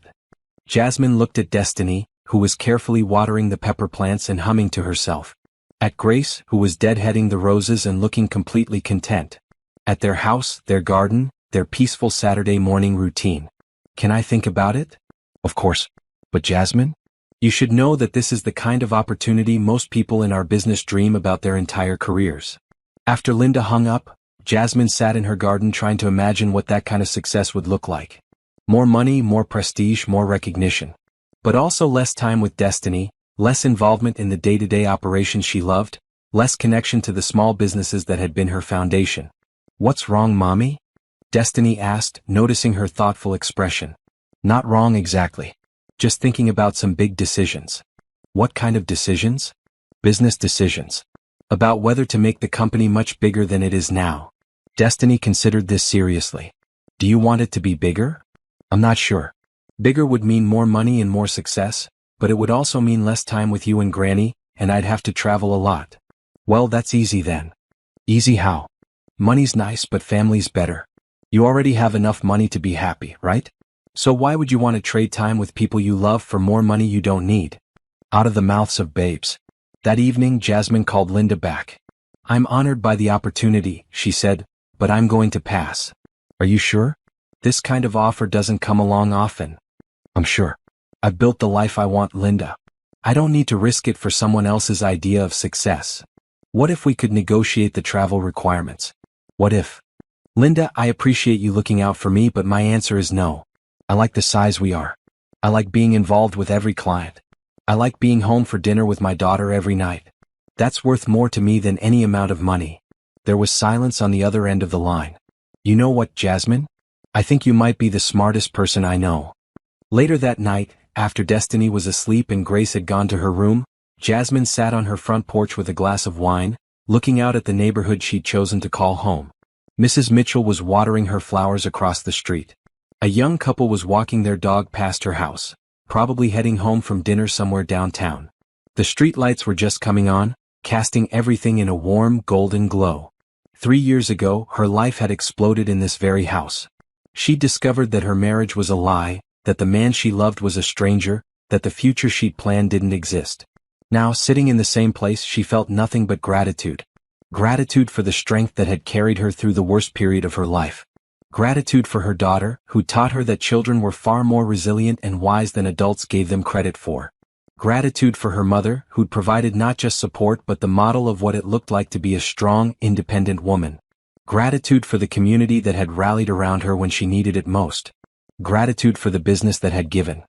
Jasmine looked at Destiny, who was carefully watering the pepper plants and humming to herself. At Grace, who was deadheading the roses and looking completely content. At their house, their garden, their peaceful Saturday morning routine. Can I think about it? Of course. But Jasmine? You should know that this is the kind of opportunity most people in our business dream about their entire careers. After Linda hung up, Jasmine sat in her garden trying to imagine what that kind of success would look like. More money, more prestige, more recognition. But also less time with Destiny, less involvement in the day-to-day operations she loved, less connection to the small businesses that had been her foundation. What's wrong, Mommy? Destiny asked, noticing her thoughtful expression. Not wrong exactly. Just thinking about some big decisions. What kind of decisions? Business decisions. About whether to make the company much bigger than it is now. Destiny considered this seriously. Do you want it to be bigger? I'm not sure. Bigger would mean more money and more success, but it would also mean less time with you and Granny, and I'd have to travel a lot. Well, that's easy then. Easy how? Money's nice, but family's better. You already have enough money to be happy, right? So why would you want to trade time with people you love for more money you don't need? Out of the mouths of babes. That evening, Jasmine called Linda back. I'm honored by the opportunity, she said, but I'm going to pass. Are you sure? This kind of offer doesn't come along often. I'm sure. I've built the life I want, Linda. I don't need to risk it for someone else's idea of success. What if we could negotiate the travel requirements? What if? Linda, I appreciate you looking out for me, but my answer is no. I like the size we are. I like being involved with every client. I like being home for dinner with my daughter every night. That's worth more to me than any amount of money. There was silence on the other end of the line. You know what, Jasmine? I think you might be the smartest person I know. Later that night, after Destiny was asleep and Grace had gone to her room, Jasmine sat on her front porch with a glass of wine, looking out at the neighborhood she'd chosen to call home. Mrs. Mitchell was watering her flowers across the street. A young couple was walking their dog past her house, probably heading home from dinner somewhere downtown. The street lights were just coming on, casting everything in a warm, golden glow. 3 years ago, her life had exploded in this very house. She'd discovered that her marriage was a lie, that the man she loved was a stranger, that the future she'd planned didn't exist. Now, sitting in the same place, she felt nothing but gratitude. Gratitude for the strength that had carried her through the worst period of her life. Gratitude for her daughter, who taught her that children were far more resilient and wise than adults gave them credit for. Gratitude for her mother, who'd provided not just support but the model of what it looked like to be a strong, independent woman. Gratitude for the community that had rallied around her when she needed it most. Gratitude for the business that had given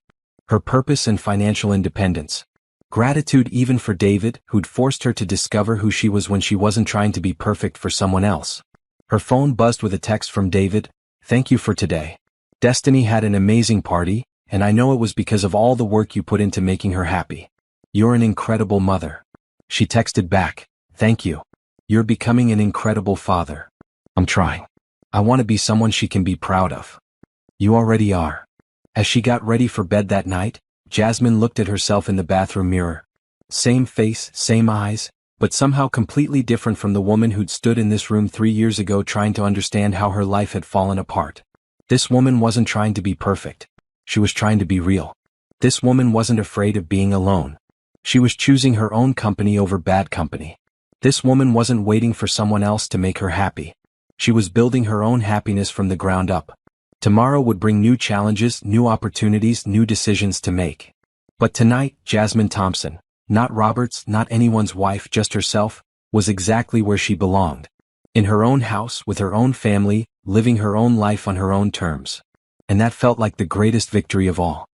her purpose and financial independence. Gratitude even for David, who'd forced her to discover who she was when she wasn't trying to be perfect for someone else. Her phone buzzed with a text from David. "Thank you for today. Destiny had an amazing party, and I know it was because of all the work you put into making her happy. You're an incredible mother." She texted back, "Thank you. You're becoming an incredible father. I'm trying. I want to be someone she can be proud of." "You already are." As she got ready for bed that night, Jasmine looked at herself in the bathroom mirror. Same face, same eyes, but somehow completely different from the woman who'd stood in this room 3 years ago trying to understand how her life had fallen apart. This woman wasn't trying to be perfect. She was trying to be real. This woman wasn't afraid of being alone. She was choosing her own company over bad company. This woman wasn't waiting for someone else to make her happy. She was building her own happiness from the ground up. Tomorrow would bring new challenges, new opportunities, new decisions to make. But tonight, Jasmine Thompson, not Robert's, not anyone's wife, just herself, was exactly where she belonged. In her own house, with her own family, living her own life on her own terms. And that felt like the greatest victory of all.